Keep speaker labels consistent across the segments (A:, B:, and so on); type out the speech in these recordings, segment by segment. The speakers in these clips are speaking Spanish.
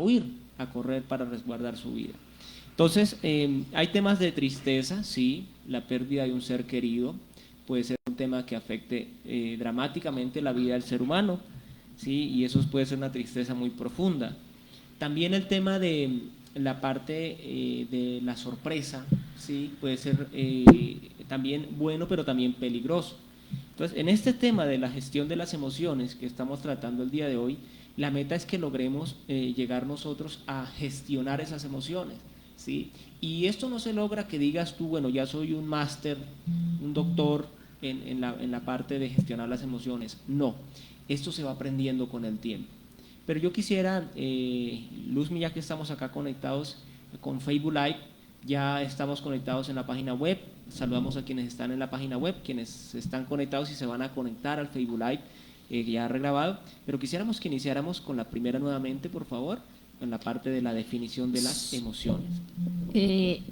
A: huir, a correr para resguardar su vida. Entonces, hay temas de tristeza, sí, la pérdida de un ser querido puede ser un tema que afecte dramáticamente la vida del ser humano, sí, y eso puede ser una tristeza muy profunda. También el tema de la parte de la sorpresa, sí, puede ser también bueno, pero también peligroso. Entonces, en este tema de la gestión de las emociones que estamos tratando el día de hoy, la meta es que logremos llegar nosotros a gestionar esas emociones, ¿sí? Y esto no se logra que digas tú, bueno, ya soy un máster, un doctor en la parte de gestionar las emociones. No, esto se va aprendiendo con el tiempo. Pero yo quisiera, Luzmi, ya que estamos acá conectados con Facebook Live, ya estamos conectados en la página web. Saludamos a quienes están en la página web, quienes están conectados y se van a conectar al Facebook Live ya regrabado. Pero quisiéramos que iniciáramos con la primera nuevamente, por favor, en la parte de la definición de las emociones.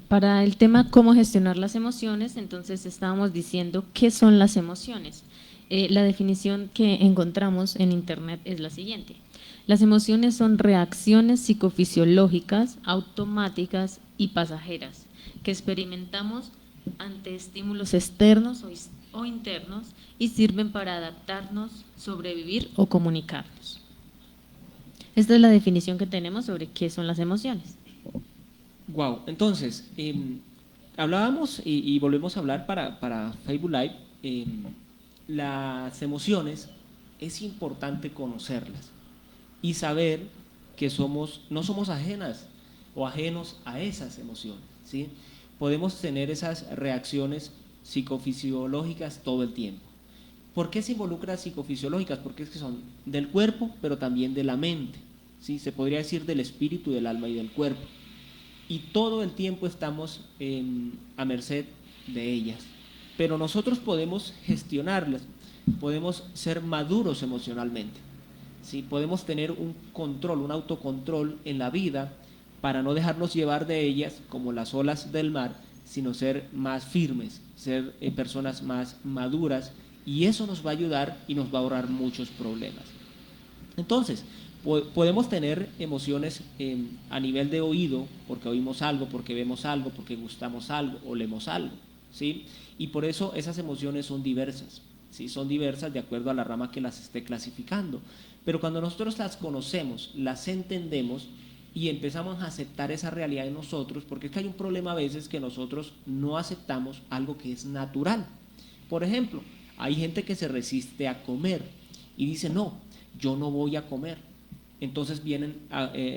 B: Para el tema cómo gestionar las emociones, entonces estábamos diciendo qué son las emociones. La definición que encontramos en Internet es la siguiente. Las emociones son reacciones psicofisiológicas, automáticas y pasajeras que experimentamos ante estímulos externos o internos y sirven para adaptarnos, sobrevivir o comunicarnos. Esta es la definición que tenemos sobre qué son las emociones.
A: Wow, entonces, hablábamos y volvemos a hablar para Facebook Live, las emociones es importante conocerlas y saber que no somos ajenas o ajenos a esas emociones, ¿sí? Podemos tener esas reacciones psicofisiológicas todo el tiempo. ¿Por qué se involucran psicofisiológicas? Porque es que son del cuerpo, pero también de la mente, ¿sí? Se podría decir del espíritu, del alma y del cuerpo. Y todo el tiempo estamos a merced de ellas. Pero nosotros podemos gestionarlas, podemos ser maduros emocionalmente, ¿sí? Podemos tener un control, un autocontrol en la vida para no dejarnos llevar de ellas como las olas del mar, sino ser más firmes, ser personas más maduras, y eso nos va a ayudar y nos va a ahorrar muchos problemas. Entonces, podemos tener emociones a nivel de oído, porque oímos algo, porque vemos algo, porque gustamos algo o leemos algo, ¿sí? Y por eso esas emociones son diversas, ¿sí? Son diversas de acuerdo a la rama que las esté clasificando. Pero cuando nosotros las conocemos, las entendemos y empezamos a aceptar esa realidad en nosotros, porque es que hay un problema a veces que nosotros no aceptamos algo que es natural. Por ejemplo, hay gente que se resiste a comer y dice, no, yo no voy a comer. Entonces vienen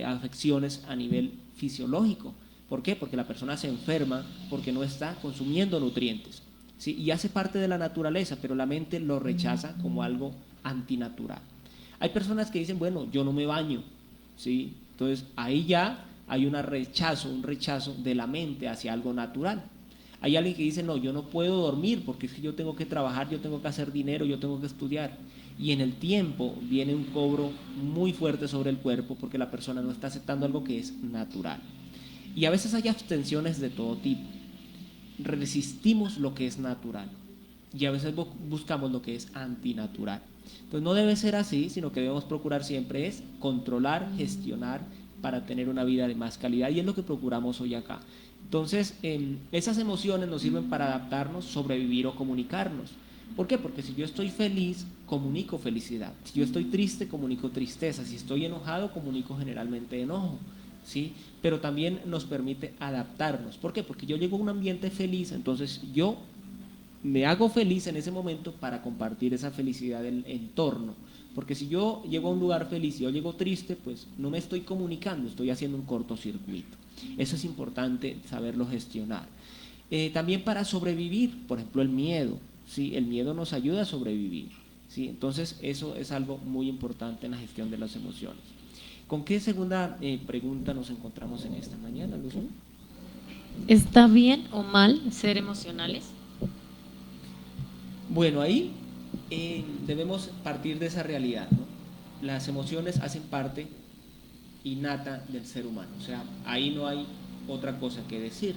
A: afecciones a nivel fisiológico. ¿Por qué? Porque la persona se enferma porque no está consumiendo nutrientes, ¿sí? Y hace parte de la naturaleza, pero la mente lo rechaza como algo antinatural. Hay personas que dicen, bueno, yo no me baño, ¿sí? Entonces ahí ya hay un rechazo de la mente hacia algo natural. Hay alguien que dice, no, yo no puedo dormir porque es que yo tengo que trabajar, yo tengo que hacer dinero, yo tengo que estudiar. Y en el tiempo viene un cobro muy fuerte sobre el cuerpo porque la persona no está aceptando algo que es natural. Y a veces hay abstenciones de todo tipo. Resistimos lo que es natural y a veces buscamos lo que es antinatural. Entonces no debe ser así, sino que debemos procurar siempre es controlar, gestionar para tener una vida de más calidad, y es lo que procuramos hoy acá. Entonces, esas emociones nos sirven para adaptarnos, sobrevivir o comunicarnos. ¿Por qué? Porque si yo estoy feliz, comunico felicidad. Si yo estoy triste, comunico tristeza. Si estoy enojado, comunico generalmente enojo, ¿sí? Pero también nos permite adaptarnos. ¿Por qué? Porque yo llego a un ambiente feliz, entonces yo me hago feliz en ese momento para compartir esa felicidad del entorno. Porque si yo llego a un lugar feliz y yo llego triste, pues no me estoy comunicando, estoy haciendo un cortocircuito. Eso es importante saberlo gestionar. También para sobrevivir, por ejemplo, el miedo, ¿sí? El miedo nos ayuda a sobrevivir, ¿sí? Entonces eso es algo muy importante en la gestión de las emociones. ¿Con qué segunda pregunta nos encontramos en esta mañana, Luz?
B: ¿Está bien o mal ser emocionales?
A: Bueno, ahí debemos partir de esa realidad, ¿no? Las emociones hacen parte innata del ser humano, o sea, ahí no hay otra cosa que decir.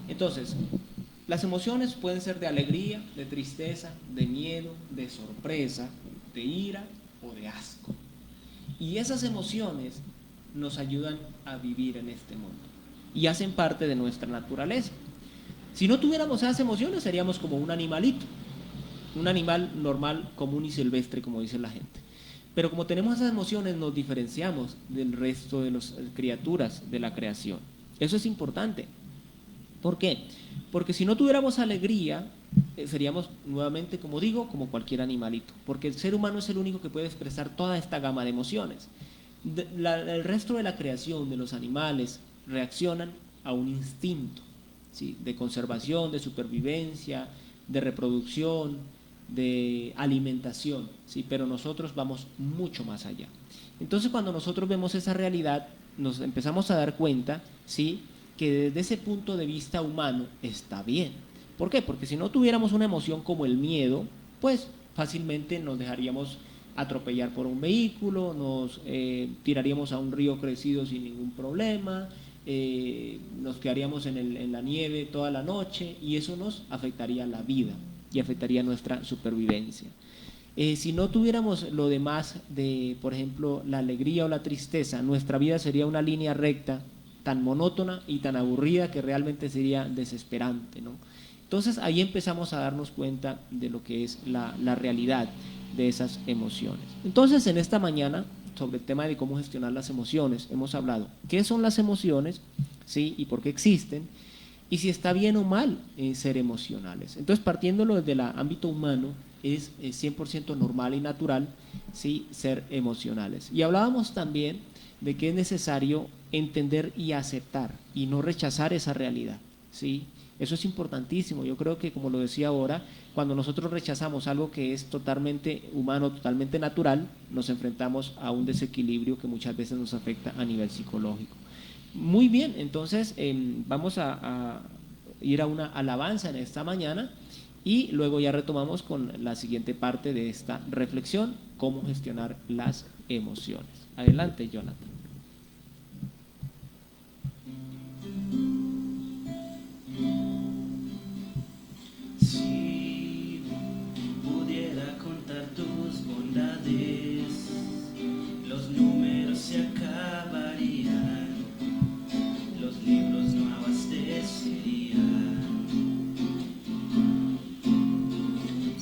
A: Entonces, las emociones pueden ser de alegría, de tristeza, de miedo, de sorpresa, de ira o de asco. Y esas emociones nos ayudan a vivir en este mundo y hacen parte de nuestra naturaleza. Si no tuviéramos esas emociones, seríamos como un animalito, un animal normal, común y silvestre, como dice la gente. Pero como tenemos esas emociones, nos diferenciamos del resto de las criaturas de la creación. Eso es importante. ¿Por qué? Porque si no tuviéramos alegría, seríamos nuevamente, como digo, como cualquier animalito. Porque el ser humano es el único que puede expresar toda esta gama de emociones. El resto de la creación, de los animales, reaccionan a un instinto, ¿sí?, de conservación, de supervivencia, de reproducción, de alimentación, ¿sí? Pero nosotros vamos mucho más allá. Entonces, cuando nosotros vemos esa realidad, nos empezamos a dar cuenta, ¿sí?, que desde ese punto de vista humano está bien. ¿Por qué? Porque si no tuviéramos una emoción como el miedo, pues fácilmente nos dejaríamos atropellar por un vehículo, nos tiraríamos a un río crecido sin ningún problema, nos quedaríamos en la nieve toda la noche, y eso nos afectaría la vida y afectaría nuestra supervivencia. Si no tuviéramos lo demás de, por ejemplo, la alegría o la tristeza, nuestra vida sería una línea recta, tan monótona y tan aburrida que realmente sería desesperante, ¿no? Entonces ahí empezamos a darnos cuenta de lo que es la realidad de esas emociones. Entonces, en esta mañana, sobre el tema de cómo gestionar las emociones, hemos hablado qué son las emociones, ¿sí?, y por qué existen, y si está bien o mal ser emocionales. Entonces, partiéndolo desde el ámbito humano, es 100% normal y natural, ¿sí?, ser emocionales. Y hablábamos también de que es necesario entender y aceptar y no rechazar esa realidad, ¿sí? Eso es importantísimo. Yo creo que, como lo decía ahora, cuando nosotros rechazamos algo que es totalmente humano, totalmente natural, nos enfrentamos a un desequilibrio que muchas veces nos afecta a nivel psicológico. Muy bien, entonces vamos a ir a una alabanza en esta mañana y luego ya retomamos con la siguiente parte de esta reflexión, cómo gestionar las emociones. Adelante, Jonathan.
C: Si pudiera contar tus bondades, los números se acabarían, los libros no abastecerían.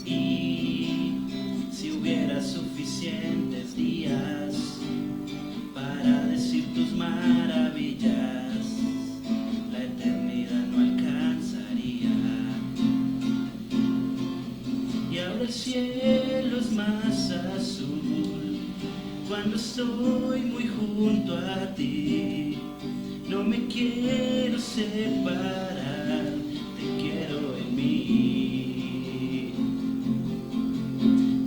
C: Y si hubiera suficientes días para decir tus maravillas, la eternidad no alcanzaría. Y ahora el cielo es más azul cuando estoy muy junto a ti. No me quiero separar, te quiero en mí.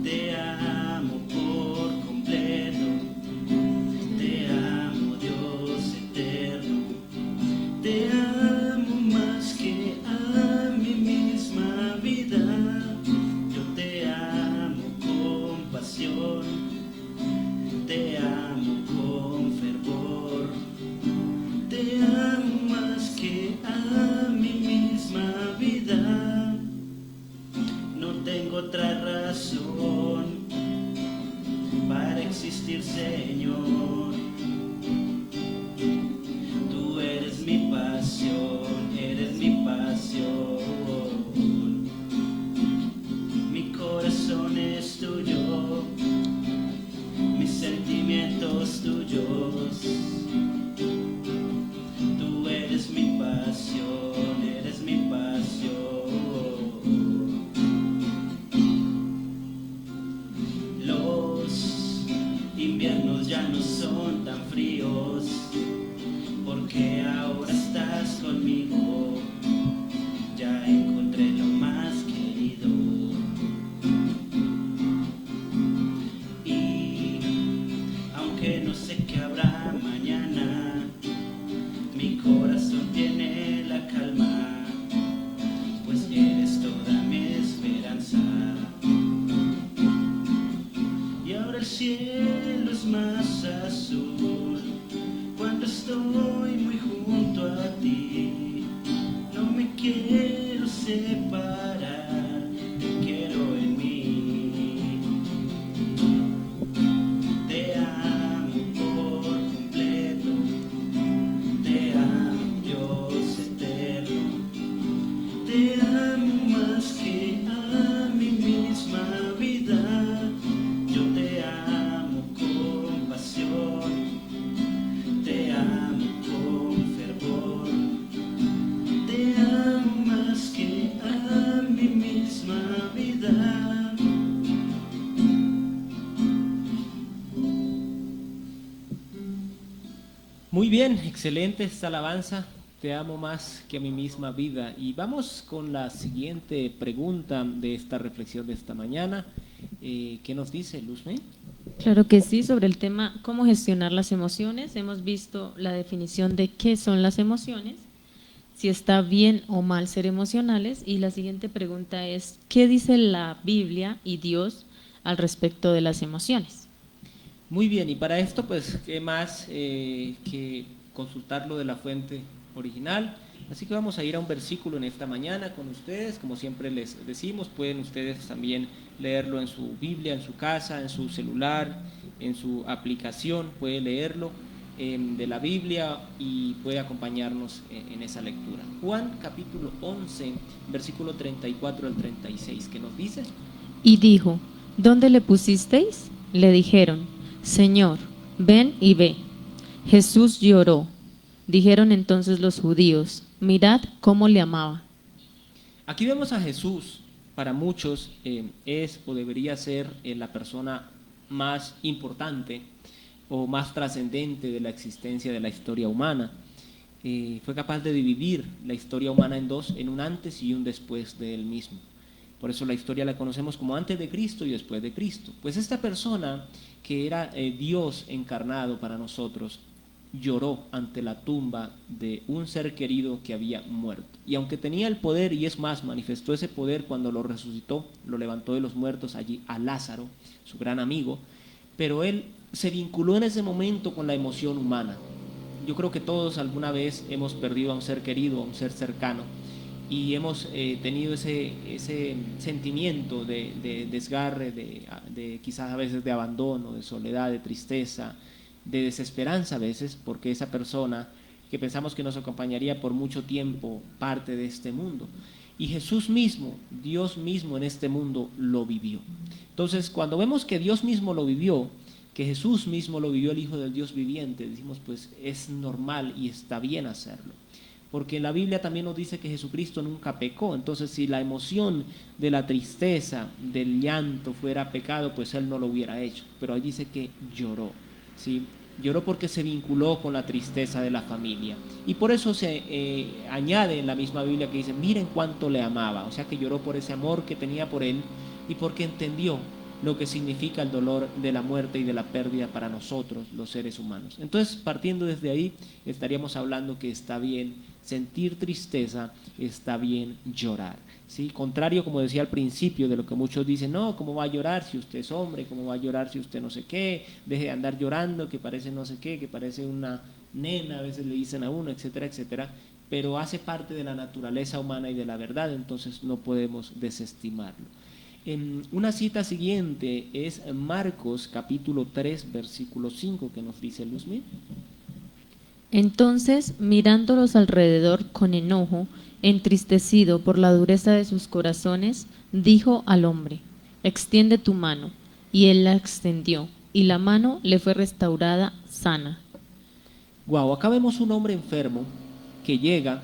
C: Te amo por completo, te amo, Dios eterno. Te amo más que a mi misma vida. Yo te amo con pasión, te amo con fervor. Te amo más que a mi misma vida. No tengo otra razón para existir, Señor. Tú eres mi pasión, eres mi pasión. Mi corazón es tuyo, mis sentimientos tuyos. Tú eres mi pasión, eres mi pasión. Los inviernos ya no son tan fríos, porque ahora estás conmigo. Ya encontré lo más querido. Y aunque no sé qué habrá mañana, mi corazón tiene la calma, pues eres toda mi esperanza. Y ahora el cielo es más azul cuando estoy muy junto a ti. No me quiero separar, te quiero en mí. Te amo por completo, vida.
A: Muy bien, excelente esta alabanza. Te amo más que a mi misma vida. Y vamos con la siguiente pregunta de esta reflexión de esta mañana. ¿Qué nos dice Luzme?
B: Claro que sí, sobre el tema cómo gestionar las emociones. Hemos visto la definición de qué son las emociones, si está bien o mal ser emocionales, y la siguiente pregunta es, ¿qué dice la Biblia y Dios al respecto de las emociones?
A: Muy bien, y para esto, pues, ¿qué más que consultarlo de la fuente original? Así que vamos a ir a un versículo en esta mañana con ustedes. Como siempre les decimos, pueden ustedes también leerlo en su Biblia, en su casa, en su celular, en su aplicación, puede leerlo de la Biblia y puede acompañarnos en esa lectura. Juan capítulo 11, versículo 34 al 36, ¿qué nos dice?
B: Y dijo, ¿dónde le pusisteis? Le dijeron, Señor, ven y ve. Jesús lloró. Dijeron entonces los judíos, mirad cómo le amaba.
A: Aquí vemos a Jesús. Para muchos es o debería ser la persona más importante o más trascendente de la existencia de la historia humana. Fue capaz de dividir la historia humana en dos, en un antes y un después de él mismo. Por eso la historia la conocemos como antes de Cristo y después de Cristo. Pues esta persona que era Dios encarnado para nosotros, lloró ante la tumba de un ser querido que había muerto. Y aunque tenía el poder, y es más, manifestó ese poder cuando lo resucitó, lo levantó de los muertos allí a Lázaro, su gran amigo, pero él se vinculó en ese momento con la emoción humana. Yo creo que todos alguna vez hemos perdido a un ser querido, a un ser cercano, y hemos tenido ese sentimiento de desgarre, de quizás a veces de abandono, de soledad, de tristeza, de desesperanza a veces, porque esa persona que pensamos que nos acompañaría por mucho tiempo parte de este mundo. Y Jesús mismo, Dios mismo en este mundo lo vivió. Entonces, cuando vemos que Dios mismo lo vivió, que Jesús mismo lo vivió, el Hijo del Dios viviente, decimos, pues es normal y está bien hacerlo. Porque la Biblia también nos dice que Jesucristo nunca pecó. Entonces, si la emoción de la tristeza, del llanto fuera pecado, pues Él no lo hubiera hecho. Pero ahí dice que lloró, ¿sí? Lloró porque se vinculó con la tristeza de la familia. Y por eso se añade en la misma Biblia que dice, miren cuánto le amaba. O sea que lloró por ese amor que tenía por Él y porque entendió lo que significa el dolor de la muerte y de la pérdida para nosotros, los seres humanos. Entonces, partiendo desde ahí, estaríamos hablando que está bien sentir tristeza, está bien llorar, ¿sí? Contrario, como decía al principio, de lo que muchos dicen, no, ¿cómo va a llorar si usted es hombre? ¿Cómo va a llorar si usted no sé qué? Deje de andar llorando, que parece no sé qué, que parece una nena, a veces le dicen a uno, etcétera, etcétera, pero hace parte de la naturaleza humana y de la verdad, entonces no podemos desestimarlo. Una cita siguiente es Marcos capítulo 3, versículo 5, que nos dice Luzmí.
B: Entonces, mirándolos alrededor con enojo, entristecido por la dureza de sus corazones, dijo al hombre, extiende tu mano. Y él la extendió, y la mano le fue restaurada sana.
A: Wow, acá vemos un hombre enfermo que llega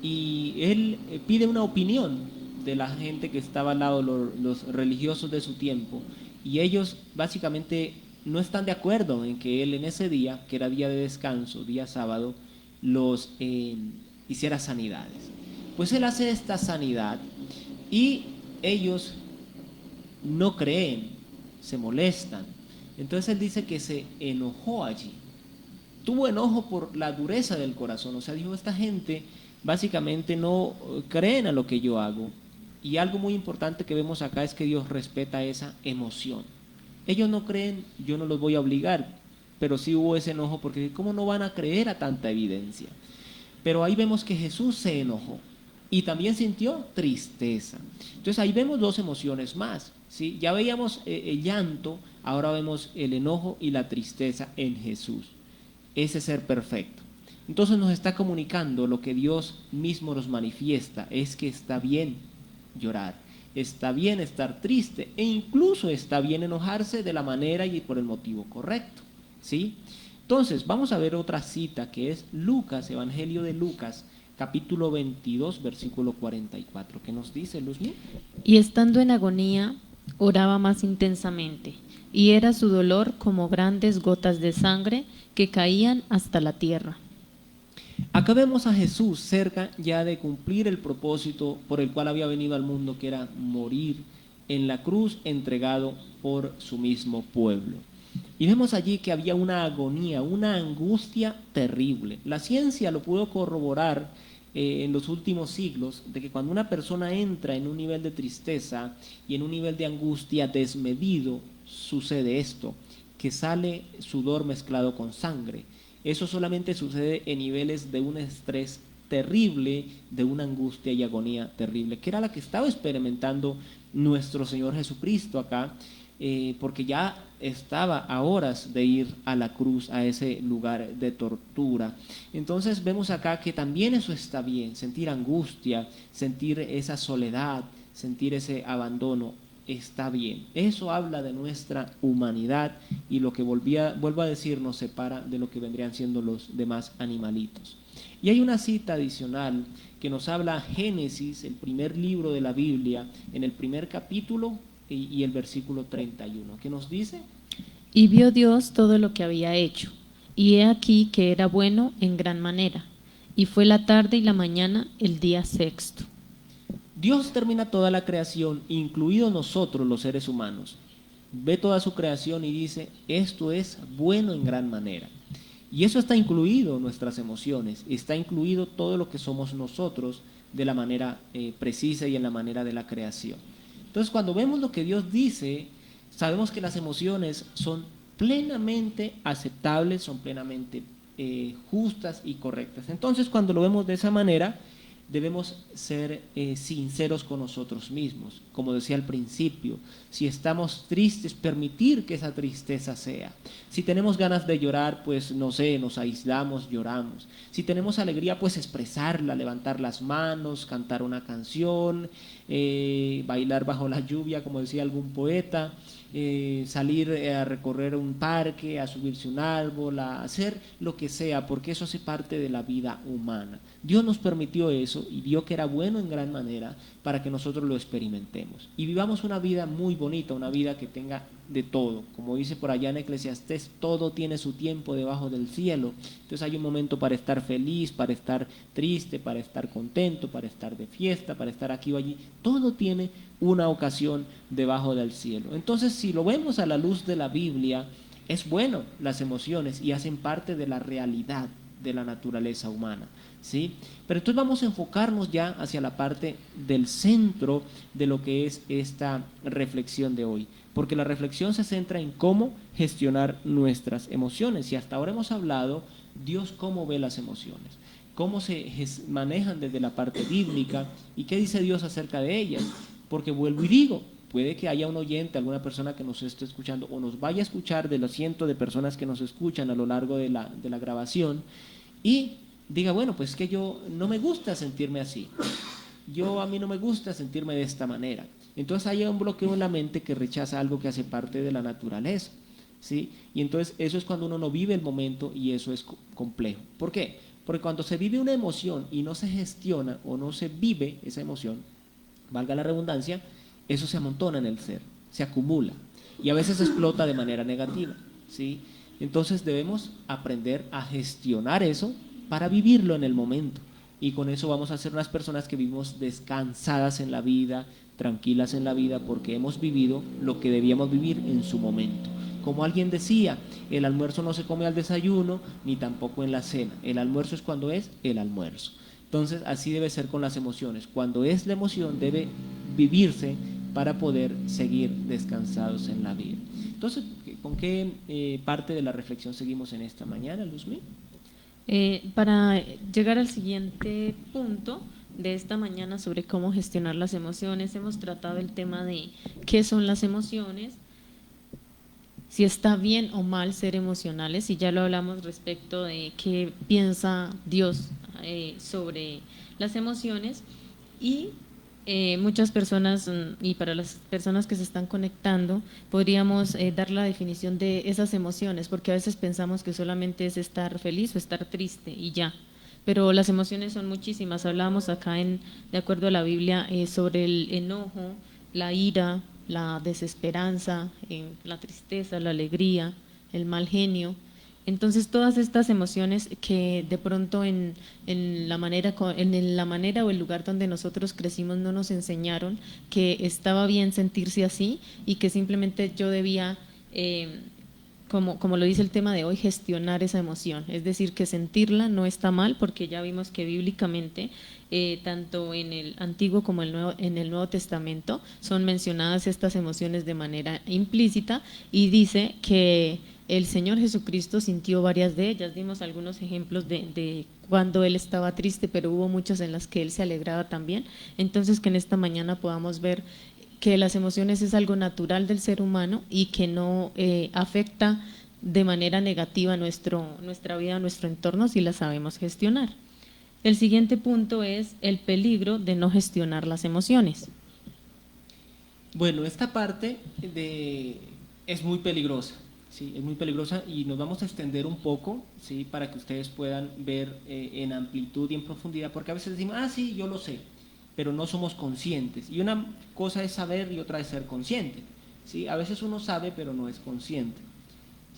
A: y él pide una opinión de la gente que estaba al lado, los religiosos de su tiempo, y ellos básicamente no están de acuerdo en que él en ese día, que era día de descanso, día sábado, los hiciera sanidades. Pues él hace esta sanidad y ellos no creen, se molestan. Entonces él dice que se enojó allí. Tuvo enojo por la dureza del corazón, o sea, dijo, esta gente básicamente no creen a lo que yo hago. Y algo muy importante que vemos acá es que Dios respeta esa emoción. Ellos no creen, yo no los voy a obligar, pero sí hubo ese enojo porque ¿cómo no van a creer a tanta evidencia? Pero ahí vemos que Jesús se enojó y también sintió tristeza. Entonces ahí vemos dos emociones más, ¿sí? Ya veíamos el llanto, ahora vemos el enojo y la tristeza en Jesús, ese ser perfecto. Entonces nos está comunicando lo que Dios mismo nos manifiesta, es que está bien llorar, está bien estar triste e incluso está bien enojarse de la manera y por el motivo correcto, ¿sí? Entonces vamos a ver otra cita que es Lucas, Evangelio de Lucas, capítulo 22, versículo 44. ¿Qué nos dice, Luzmi?
B: Y estando en agonía, oraba más intensamente, y era su dolor como grandes gotas de sangre que caían hasta la tierra.
A: Acá vemos a Jesús cerca ya de cumplir el propósito por el cual había venido al mundo, que era morir en la cruz entregado por su mismo pueblo. Y vemos allí que había una agonía, una angustia terrible. La ciencia lo pudo corroborar en los últimos siglos, de que cuando una persona entra en un nivel de tristeza y en un nivel de angustia desmedido, sucede esto, que sale sudor mezclado con sangre. Eso solamente sucede en niveles de un estrés terrible, de una angustia y agonía terrible, que era la que estaba experimentando nuestro Señor Jesucristo acá, porque ya estaba a horas de ir a la cruz, a ese lugar de tortura. Entonces vemos acá que también eso está bien, sentir angustia, sentir esa soledad, sentir ese abandono, está bien. Eso habla de nuestra humanidad y lo que vuelvo a decir, nos separa de lo que vendrían siendo los demás animalitos. Y hay una cita adicional que nos habla Génesis, el primer libro de la Biblia, en el primer capítulo y el versículo 31, que nos dice:
B: Y vio Dios todo lo que había hecho, y he aquí que era bueno en gran manera, y fue la tarde y la mañana el día sexto.
A: Dios termina toda la creación, incluidos nosotros los seres humanos. Ve toda su creación y dice, esto es bueno en gran manera. Y eso está incluido nuestras emociones, está incluido todo lo que somos nosotros de la manera precisa y en la manera de la creación. Entonces, cuando vemos lo que Dios dice, sabemos que las emociones son plenamente aceptables, son plenamente justas y correctas. Entonces, cuando lo vemos de esa manera, debemos ser sinceros con nosotros mismos. Como decía al principio, si estamos tristes, permitir que esa tristeza sea. Si tenemos ganas de llorar, pues no sé, nos aislamos, lloramos. Si tenemos alegría, pues expresarla, levantar las manos, cantar una canción, bailar bajo la lluvia, como decía algún poeta, salir a recorrer un parque, a subirse a un árbol, a hacer lo que sea, porque eso hace parte de la vida humana. Dios nos permitió eso y vio que era bueno en gran manera para que nosotros lo experimentemos y vivamos una vida muy bonita, una vida que tenga de todo. Como dice por allá en Eclesiastés, todo tiene su tiempo debajo del cielo. Entonces hay un momento para estar feliz, para estar triste, para estar contento, para estar de fiesta, para estar aquí o allí. Todo tiene una ocasión debajo del cielo. Entonces, si lo vemos a la luz de la Biblia, es bueno las emociones y hacen parte de la realidad de la naturaleza humana, ¿sí? Pero entonces vamos a enfocarnos ya hacia la parte del centro de lo que es esta reflexión de hoy, porque la reflexión se centra en cómo gestionar nuestras emociones y hasta ahora hemos hablado Dios cómo ve las emociones, cómo se manejan desde la parte bíblica y qué dice Dios acerca de ellas, porque vuelvo y digo, puede que haya un oyente, alguna persona que nos esté escuchando o nos vaya a escuchar de los cientos de personas que nos escuchan a lo largo de la grabación y diga, bueno, pues que yo no me gusta sentirme así, a mí no me gusta sentirme de esta manera. Entonces hay un bloqueo en la mente que rechaza algo que hace parte de la naturaleza, ¿sí? Y entonces eso es cuando uno no vive el momento y eso es complejo. ¿Por qué? Porque cuando se vive una emoción y no se gestiona o no se vive esa emoción, valga la redundancia, eso se amontona en el ser, se acumula y a veces explota de manera negativa, ¿sí? Entonces debemos aprender a gestionar eso para vivirlo en el momento y con eso vamos a ser unas personas que vivimos descansadas en la vida, tranquilas en la vida porque hemos vivido lo que debíamos vivir en su momento. Como alguien decía, el almuerzo no se come al desayuno ni tampoco en la cena, el almuerzo es cuando es el almuerzo. Entonces así debe ser con las emociones, cuando es la emoción debe vivirse para poder seguir descansados en la vida. Entonces, ¿con qué parte de la reflexión seguimos en esta mañana, Luzmi?
B: Para llegar al siguiente punto de esta mañana sobre cómo gestionar las emociones, hemos tratado el tema de qué son las emociones, si está bien o mal ser emocionales, y ya lo hablamos respecto de qué piensa Dios sobre las emociones y muchas personas, y para las personas que se están conectando, podríamos dar la definición de esas emociones, porque a veces pensamos que solamente es estar feliz o estar triste y ya, pero las emociones son muchísimas. Hablábamos acá, de acuerdo a la Biblia, sobre el enojo, la ira, la desesperanza, la tristeza, la alegría, el mal genio. Entonces, todas estas emociones que de pronto en la manera o el lugar donde nosotros crecimos no nos enseñaron que estaba bien sentirse así y que simplemente yo debía, como lo dice el tema de hoy, gestionar esa emoción. Es decir, que sentirla no está mal, porque ya vimos que bíblicamente, tanto en el Antiguo como en el Nuevo Testamento, son mencionadas estas emociones de manera implícita, y dice que el Señor Jesucristo sintió varias de ellas. Dimos algunos ejemplos de cuando Él estaba triste, pero hubo muchas en las que Él se alegraba también. Entonces, que en esta mañana podamos ver que las emociones es algo natural del ser humano y que no afecta de manera negativa nuestra vida, nuestro entorno, si la sabemos gestionar. El siguiente punto es el peligro de no gestionar las emociones.
A: Bueno, esta parte es muy peligrosa. Sí, es muy peligrosa, y nos vamos a extender un poco, ¿sí?, para que ustedes puedan ver en amplitud y en profundidad, porque a veces decimos, sí, yo lo sé, pero no somos conscientes. Y una cosa es saber y otra es ser consciente. ¿Sí? A veces uno sabe, pero no es consciente.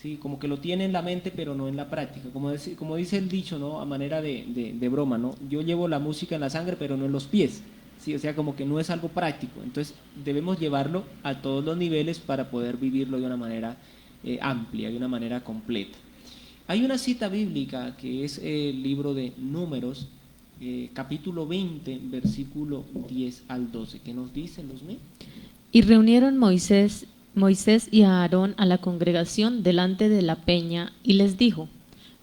A: ¿Sí? Como que lo tiene en la mente, pero no en la práctica. Como dice el dicho, ¿no?, a manera de broma, ¿no?, yo llevo la música en la sangre, pero no en los pies. ¿Sí? O sea, como que no es algo práctico. Entonces, debemos llevarlo a todos los niveles para poder vivirlo de una manera amplia, de una manera completa. Hay una cita bíblica que es el libro de Números, capítulo 20, versículo 10 al 12, que nos dice, Luzmi.
B: Y reunieron Moisés y a Aarón a la congregación delante de la peña, y les dijo: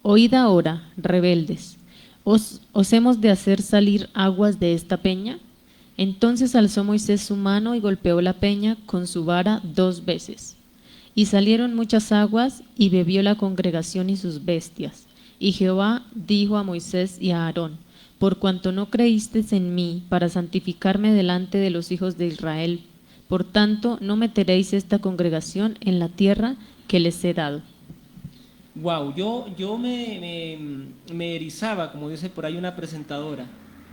B: Oíd ahora, rebeldes, ¿os hemos de hacer salir aguas de esta peña? Entonces alzó Moisés su mano y golpeó la peña con su vara 2 veces. Y salieron muchas aguas, y bebió la congregación y sus bestias. Y Jehová dijo a Moisés y a Aarón: Por cuanto no creísteis en mí para santificarme delante de los hijos de Israel, por tanto no meteréis esta congregación en la tierra que les he dado.
A: Wow, yo me erizaba, como dice por ahí una presentadora,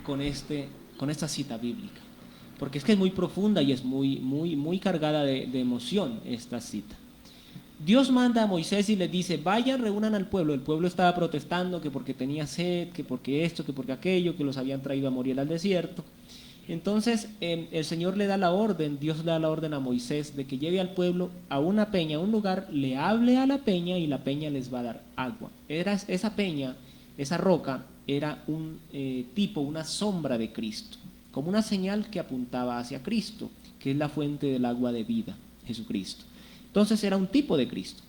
A: con esta cita bíblica, porque es que es muy profunda y es muy cargada de emoción esta cita. Dios manda a Moisés y les dice: vayan, reúnan al pueblo. El pueblo estaba protestando que porque tenía sed, que porque esto, que porque aquello, que los habían traído a morir al desierto. Entonces el Señor le da la orden, Dios le da la orden a Moisés de que lleve al pueblo a una peña, a un lugar, le hable a la peña y la peña les va a dar agua. Esa peña, esa roca, era un una sombra de Cristo, como una señal que apuntaba hacia Cristo, que es la fuente del agua de vida, Jesucristo. Entonces era un tipo de Cristo.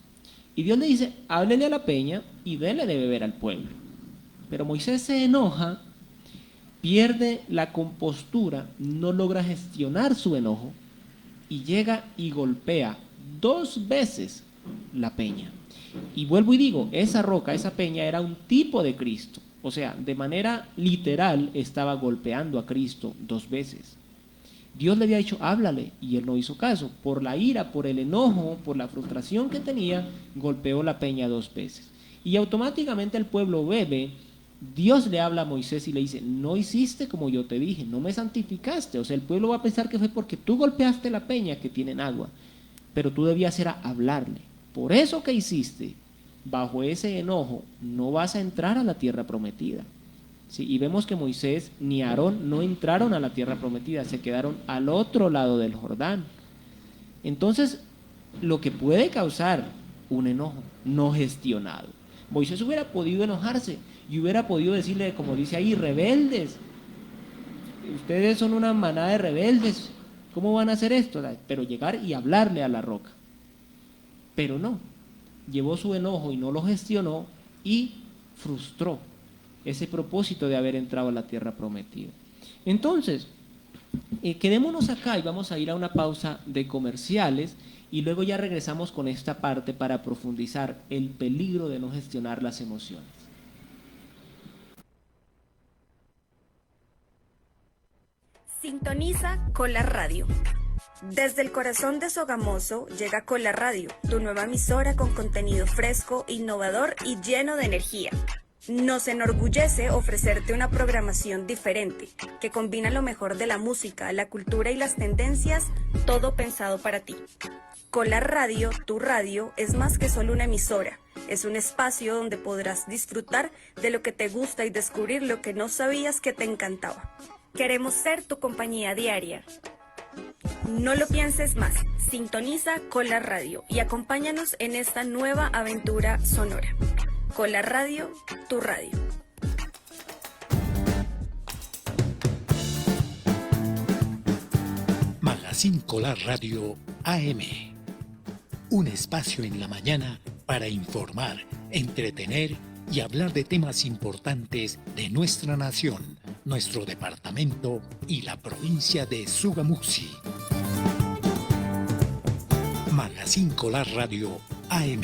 A: Y Dios le dice: háblele a la peña y déle de beber al pueblo. Pero Moisés se enoja, pierde la compostura, no logra gestionar su enojo y llega y golpea 2 veces la peña. Y vuelvo y digo, esa roca, esa peña era un tipo de Cristo. O sea, de manera literal estaba golpeando a Cristo 2 veces. Dios le había dicho: háblale, y él no hizo caso. Por la ira, por el enojo, por la frustración que tenía, golpeó la peña 2 veces. Y automáticamente el pueblo bebe. Dios le habla a Moisés y le dice: no hiciste como yo te dije, no me santificaste. O sea, el pueblo va a pensar que fue porque tú golpeaste la peña que tienen agua, pero tú debías era hablarle. Por eso que hiciste, bajo ese enojo, no vas a entrar a la tierra prometida. ¿Sí? Y vemos que Moisés ni Aarón no entraron a la tierra prometida, se quedaron al otro lado del Jordán. Entonces, lo que puede causar un enojo no gestionado. Moisés hubiera podido enojarse y hubiera podido decirle, como dice ahí: rebeldes, ustedes son una manada de rebeldes, ¿cómo van a hacer esto? Pero llegar y hablarle a la roca. Pero no, llevó su enojo y no lo gestionó y frustró ese propósito de haber entrado a la tierra prometida. Entonces, quedémonos acá y vamos a ir a una pausa de comerciales y luego ya regresamos con esta parte para profundizar el peligro de no gestionar las emociones.
D: Sintoniza Cola Radio. Desde el corazón de Sogamoso llega Cola Radio, tu nueva emisora con contenido fresco, innovador y lleno de energía. Nos enorgullece ofrecerte una programación diferente, que combina lo mejor de la música, la cultura y las tendencias, todo pensado para ti. Colar Radio, tu radio, es más que solo una emisora. Es un espacio donde podrás disfrutar de lo que te gusta y descubrir lo que no sabías que te encantaba. Queremos ser tu compañía diaria. No lo pienses más, sintoniza Colar Radio y acompáñanos en esta nueva aventura sonora. Colar Radio, tu radio.
E: Magazine Colar Radio AM. Un espacio en la mañana para informar, entretener y hablar de temas importantes de nuestra nación, nuestro departamento y la provincia de Sogamuxi. Magazine Colar Radio AM.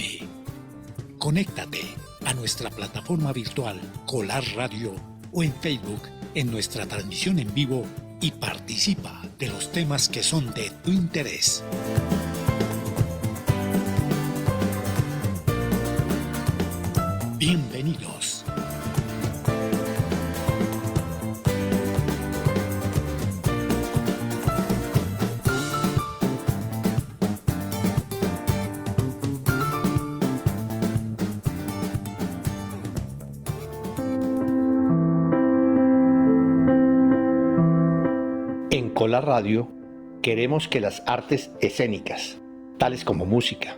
E: Conéctate a nuestra plataforma virtual Colar Radio o en Facebook en nuestra transmisión en vivo y participa de los temas que son de tu interés. Bienvenidos.
F: En Colar Radio queremos que las artes escénicas, tales como música,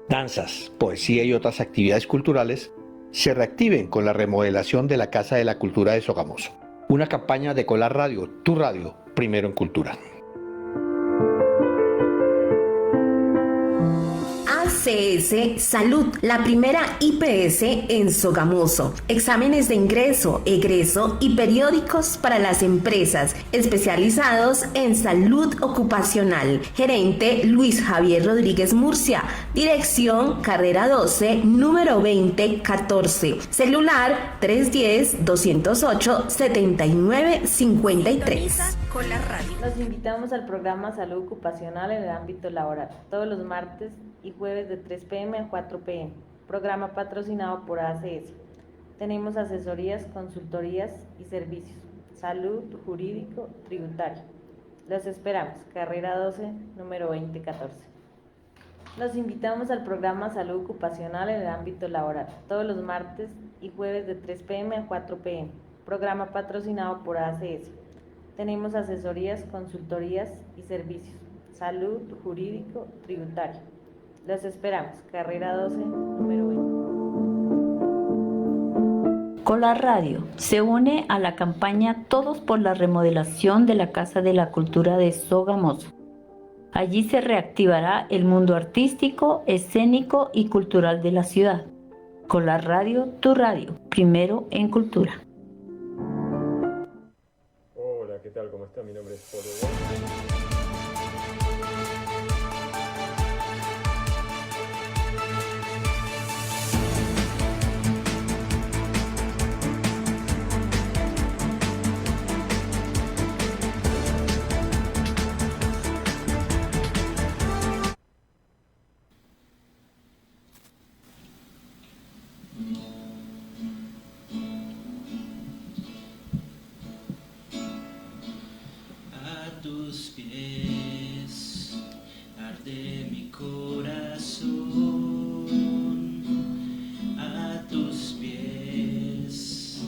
F: danzas, poesía y otras actividades culturales, se reactiven con la remodelación de la Casa de la Cultura de Sogamoso. Una campaña de Colar Radio, tu radio, primero en cultura.
G: ACS Salud, la primera IPS en Sogamoso. Exámenes de ingreso, egreso y periódicos para las empresas, especializados en salud ocupacional. Gerente Luis Javier Rodríguez Murcia. Dirección Carrera 12, número 2014. Celular 310-208-7953.
D: Colar Radio.
H: Los invitamos al programa Salud Ocupacional en el ámbito laboral, todos los martes y jueves de 3 p.m. a 4 p.m. Programa patrocinado por ACS. Tenemos asesorías, consultorías y servicios. Salud, jurídico, tributario. Los esperamos. Carrera 12, número 2014. Los invitamos al programa Salud Ocupacional en el ámbito laboral, todos los martes y jueves de 3 p.m. a 4 p.m. Programa patrocinado por ACS. Tenemos asesorías, consultorías y servicios. Salud, jurídico, tributario. Los esperamos. Carrera 12, número 20.
I: Colar Radio se une a la campaña Todos por la remodelación de la Casa de la Cultura de Sogamoso. Allí se reactivará el mundo artístico, escénico y cultural de la ciudad. Colar Radio, tu radio, primero en cultura.
J: Hola, ¿qué tal? ¿Cómo está? Mi nombre es Polo.
C: Tus pies arde mi corazón, a tus pies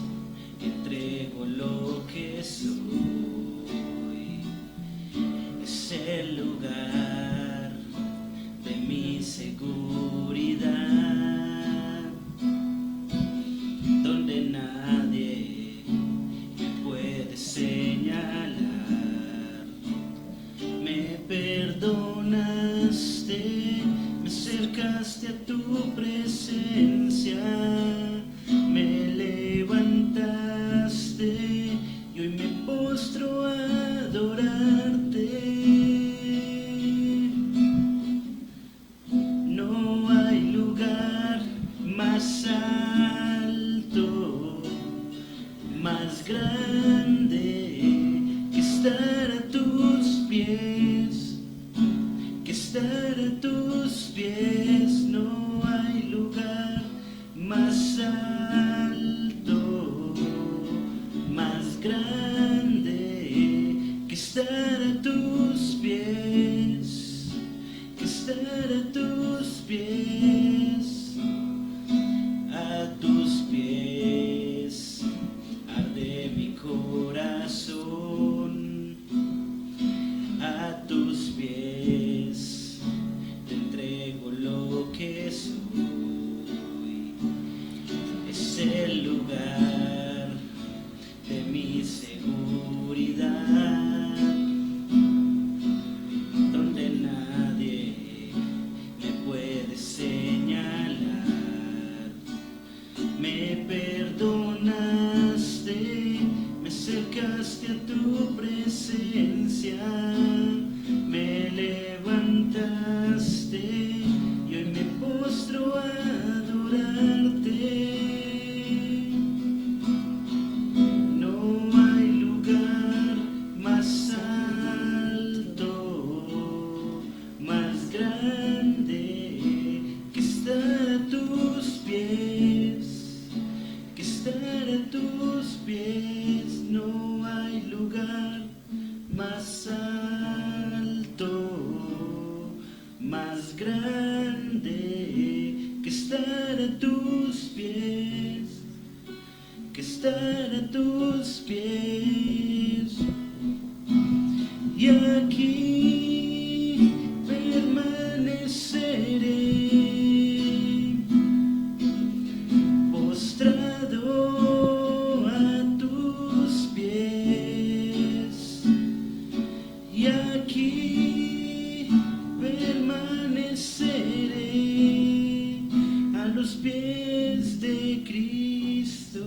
C: entrego lo que soy. Es el lugar de mi seguridad, donde nadie me puede señalar. Me perdonaste, me acercaste a tu presencia, me levantaste y hoy me postro a adorarte. No hay lugar más alto, más grande que estar a tus pies, que estar a tus pies. No hay lugar más alto. grande que estar a tus pies, que estar a tus pies, a tus pies arde mi corazón, a tus pies te entrego lo que soy. Es el lugar de mi seguridad, donde nadie me puede señalar. Me perdonaste, me acercaste a tu presencia, me levantaste y hoy me postro a adorarte. No hay lugar más alto, más grande que estar a tus pies, que estar a tus pies. Y aquí permaneceré postrado a tus pies. Y aquí permaneceré a los pies de Cristo.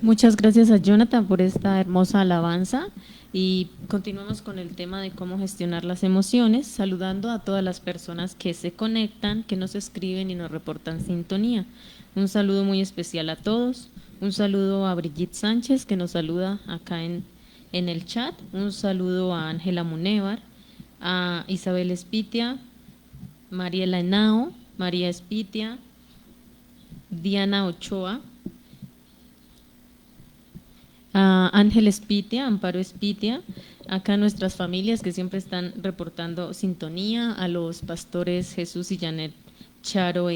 B: Muchas gracias a Jonathan por esta hermosa alabanza y continuamos con el tema de cómo gestionar las emociones, saludando a todas las personas que se conectan, que nos escriben y nos reportan sintonía. Un saludo muy especial a todos, un saludo a Brigitte Sánchez que nos saluda acá en el chat, un saludo a Ángela Munévar, a Isabel Espitia, Mariela Henao, María Espitia, Diana Ochoa, a Ángel Espitia, Amparo Espitia, acá nuestras familias que siempre están reportando sintonía, a los pastores Jesús y Janet Charo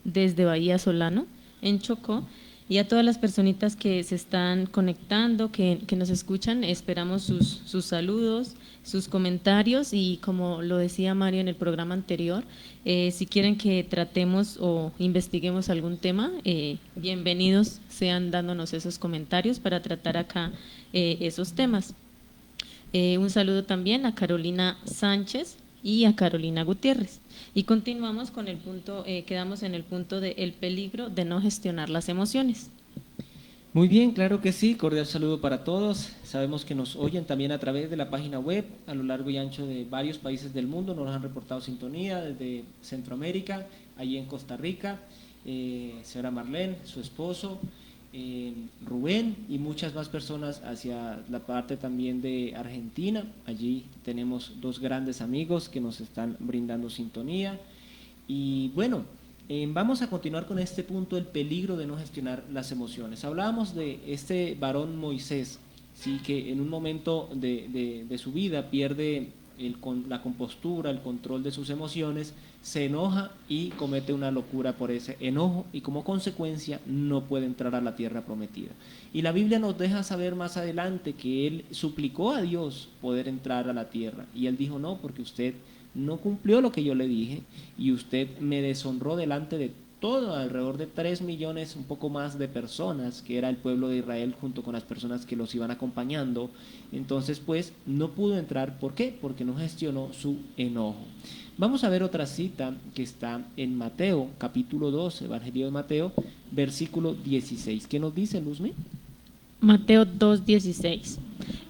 B: desde Bahía Solano, en Chocó, y a todas las personitas que se están conectando, que nos escuchan. Esperamos sus saludos, sus comentarios y, como lo decía Mario en el programa anterior, si quieren que tratemos o investiguemos algún tema, bienvenidos sean dándonos esos comentarios para tratar acá esos temas. Un saludo también a Carolina Sánchez y a Carolina Gutiérrez. Y continuamos con el punto, quedamos en el punto del peligro de no gestionar las emociones.
A: Muy bien, claro que sí, cordial saludo para todos. Sabemos que nos oyen también a través de la página web a lo largo y ancho de varios países del mundo. Nos han reportado sintonía desde Centroamérica, allí en Costa Rica, señora Marlene, su esposo, Rubén y muchas más personas hacia la parte también de Argentina. Allí tenemos dos grandes amigos que nos están brindando sintonía. Y bueno, vamos a continuar con este punto, el peligro de no gestionar las emociones. Hablábamos de este varón Moisés, ¿sí?, que en un momento de su vida pierde la compostura, el control de sus emociones, se enoja y comete una locura por ese enojo y como consecuencia no puede entrar a la tierra prometida. Y la Biblia nos deja saber más adelante que él suplicó a Dios poder entrar a la tierra y él dijo: no, porque usted no cumplió lo que yo le dije y usted me deshonró delante de todo, alrededor de 3 millones, un poco más de personas, que era el pueblo de Israel junto con las personas que los iban acompañando. Entonces pues no pudo entrar. ¿Por qué? Porque no gestionó su enojo. Vamos a ver otra cita que está en Mateo, capítulo 2, Evangelio de Mateo, versículo 16. ¿Qué nos dice, Luzmi?
B: Mateo 2:16.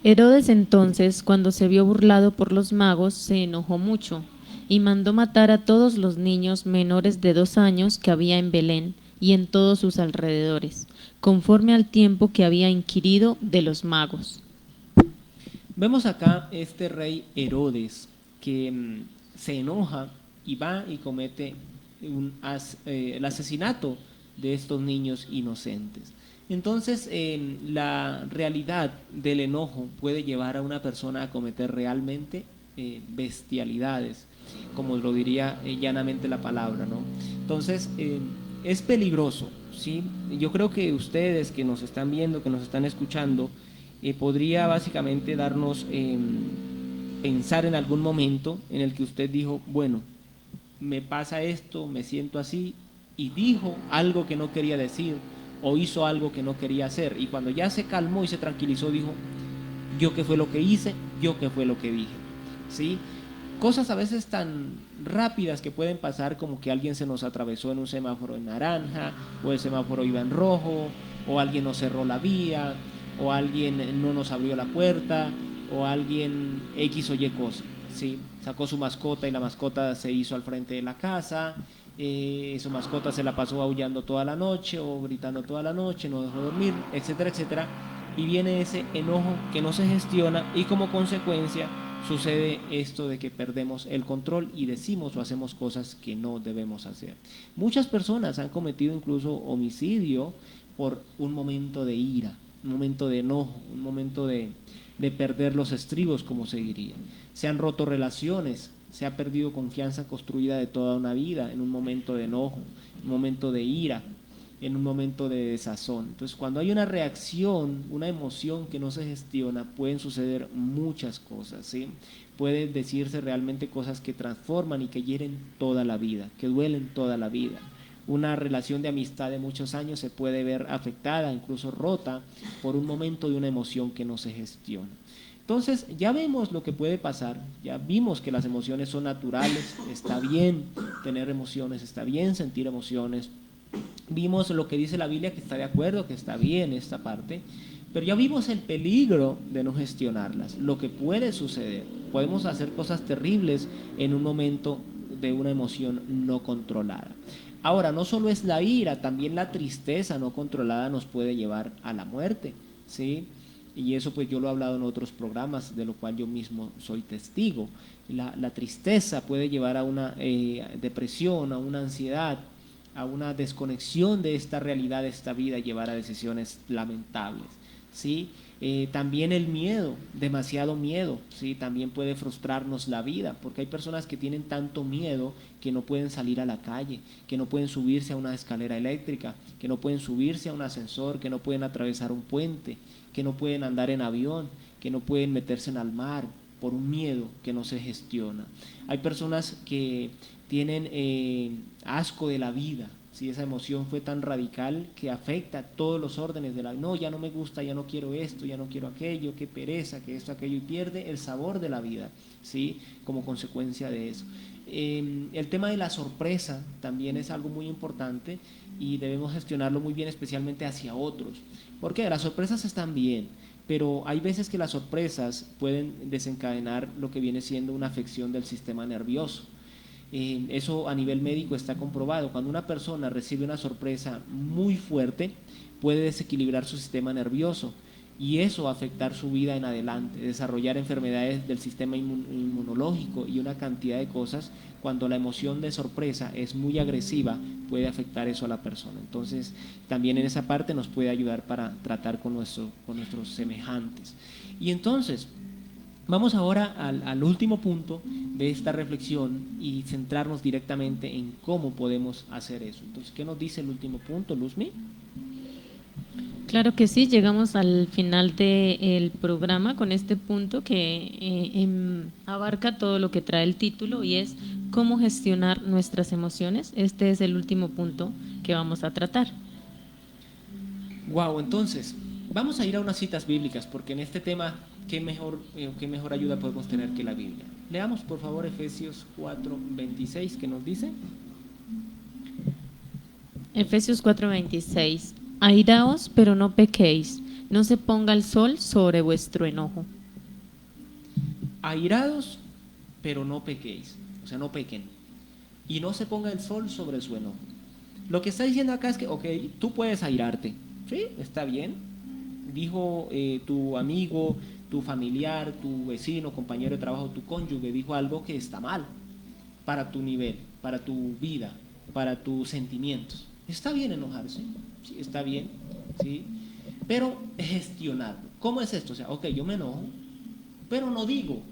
B: Herodes entonces, cuando se vio burlado por los magos, se enojó mucho y mandó matar a todos los niños menores de 2 años que había en Belén y en todos sus alrededores, conforme al tiempo que había inquirido de los magos.
A: Vemos acá este rey Herodes, que se enoja y va y comete el asesinato de estos niños inocentes. Entonces, la realidad del enojo puede llevar a una persona a cometer realmente bestialidades, como lo diría llanamente la palabra, ¿no? Entonces, es peligroso, ¿sí? Yo creo que ustedes que nos están viendo, que nos están escuchando, podría básicamente darnos pensar en algún momento en el que usted dijo, bueno, me pasa esto, me siento así, y dijo algo que no quería decir, o hizo algo que no quería hacer, y cuando ya se calmó y se tranquilizó, dijo, yo qué fue lo que hice, yo qué fue lo que dije, ¿sí? Cosas a veces tan rápidas que pueden pasar, como que alguien se nos atravesó en un semáforo en naranja, o el semáforo iba en rojo, o alguien nos cerró la vía, o alguien no nos abrió la puerta, o alguien X o Y cosa, ¿sí? Sacó su mascota y la mascota se hizo al frente de la casa, su mascota se la pasó aullando toda la noche o gritando toda la noche, no dejó dormir, etcétera, etcétera, y viene ese enojo que no se gestiona y como consecuencia sucede esto de que perdemos el control y decimos o hacemos cosas que no debemos hacer. Muchas personas han cometido incluso homicidio por un momento de ira, un momento de enojo, un momento de perder los estribos, como se diría. Se han roto relaciones, se ha perdido confianza construida de toda una vida en un momento de enojo, en un momento de ira, en un momento de desazón. Entonces, cuando hay una reacción, una emoción que no se gestiona, pueden suceder muchas cosas, ¿sí? Pueden decirse realmente cosas que transforman y que hieren toda la vida, que duelen toda la vida. Una relación de amistad de muchos años se puede ver afectada, incluso rota, por un momento de una emoción que no se gestiona. Entonces, ya vemos lo que puede pasar, ya vimos que las emociones son naturales, está bien tener emociones, está bien sentir emociones. Vimos lo que dice la Biblia, que está de acuerdo, que está bien esta parte, pero ya vimos el peligro de no gestionarlas, lo que puede suceder. Podemos hacer cosas terribles en un momento de una emoción no controlada. Ahora, no solo es la ira, también la tristeza no controlada nos puede llevar a la muerte, ¿sí? Y eso pues yo lo he hablado en otros programas, de lo cual yo mismo soy testigo. La tristeza puede llevar a una depresión, a una ansiedad, a una desconexión de esta realidad, de esta vida, y llevar a decisiones lamentables, ¿sí? También el miedo, demasiado miedo, ¿sí? También puede frustrarnos la vida, porque hay personas que tienen tanto miedo que no pueden salir a la calle, que no pueden subirse a una escalera eléctrica, que no pueden subirse a un ascensor, que no pueden atravesar un puente, que no pueden andar en avión, que no pueden meterse en el mar por un miedo que no se gestiona. Hay personas que tienen asco de la vida, si esa emoción fue tan radical que afecta todos los órdenes de la vida. No, ya no me gusta, ya no quiero esto, ya no quiero aquello, qué pereza, que esto, aquello, y pierde el sabor de la vida, ¿sí? Como consecuencia de eso. El tema de la sorpresa también es algo muy importante y debemos gestionarlo muy bien, especialmente hacia otros. ¿Por qué? Las sorpresas están bien, pero hay veces que las sorpresas pueden desencadenar lo que viene siendo una afección del sistema nervioso. Eso a nivel médico está comprobado. Cuando una persona recibe una sorpresa muy fuerte, puede desequilibrar su sistema nervioso y eso afectar su vida en adelante, desarrollar enfermedades del sistema inmunológico y una cantidad de cosas. Cuando la emoción de sorpresa es muy agresiva, puede afectar eso a la persona. Entonces, también en esa parte nos puede ayudar para tratar con nuestros semejantes. Y entonces, vamos ahora al último punto de esta reflexión y centrarnos directamente en cómo podemos hacer eso. Entonces, ¿qué nos dice el último punto, Luzmi?
B: Claro que sí, llegamos al final del programa con este punto que abarca todo lo que trae el título y es cómo gestionar nuestras emociones. Este es el último punto que vamos a tratar.
A: Wow, entonces, vamos a ir a unas citas bíblicas porque en este tema, qué mejor ayuda podemos tener que la Biblia. Leamos por favor Efesios 4:26, ¿qué nos dice?
B: Efesios 4:26. Airaos, pero no pequéis, no se ponga el sol sobre vuestro enojo.
A: Airados, pero no pequéis, o sea, no pequen, y no se ponga el sol sobre su enojo. Lo que está diciendo acá es que, ok, tú puedes airarte, sí, está bien. Dijo tu amigo, tu familiar, tu vecino, compañero de trabajo, tu cónyuge dijo algo que está mal para tu nivel, para tu vida, para tus sentimientos. Está bien enojarse, sí, está bien, ¿sí? Pero gestionarlo. ¿Cómo es esto? O sea, ok, yo me enojo, pero no digo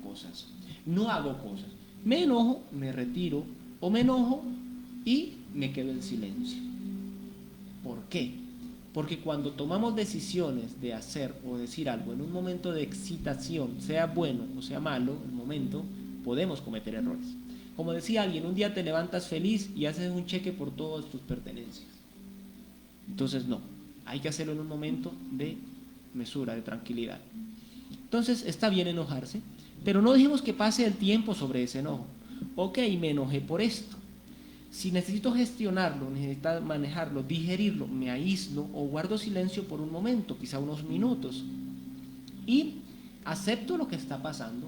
A: cosas, no hago cosas. Me enojo, me retiro, o me enojo y me quedo en silencio. ¿Por qué? Porque cuando tomamos decisiones de hacer o decir algo en un momento de excitación, sea bueno o sea malo el momento, podemos cometer errores. Como decía alguien, un día te levantas feliz y haces un cheque por todas tus pertenencias. Entonces no, hay que hacerlo en un momento de mesura, de tranquilidad. Entonces está bien enojarse, pero no dejemos que pase el tiempo sobre ese enojo. Ok, me enojé por esto. Si necesito gestionarlo, necesito manejarlo, digerirlo, me aíslo o guardo silencio por un momento, quizá unos minutos, y acepto lo que está pasando,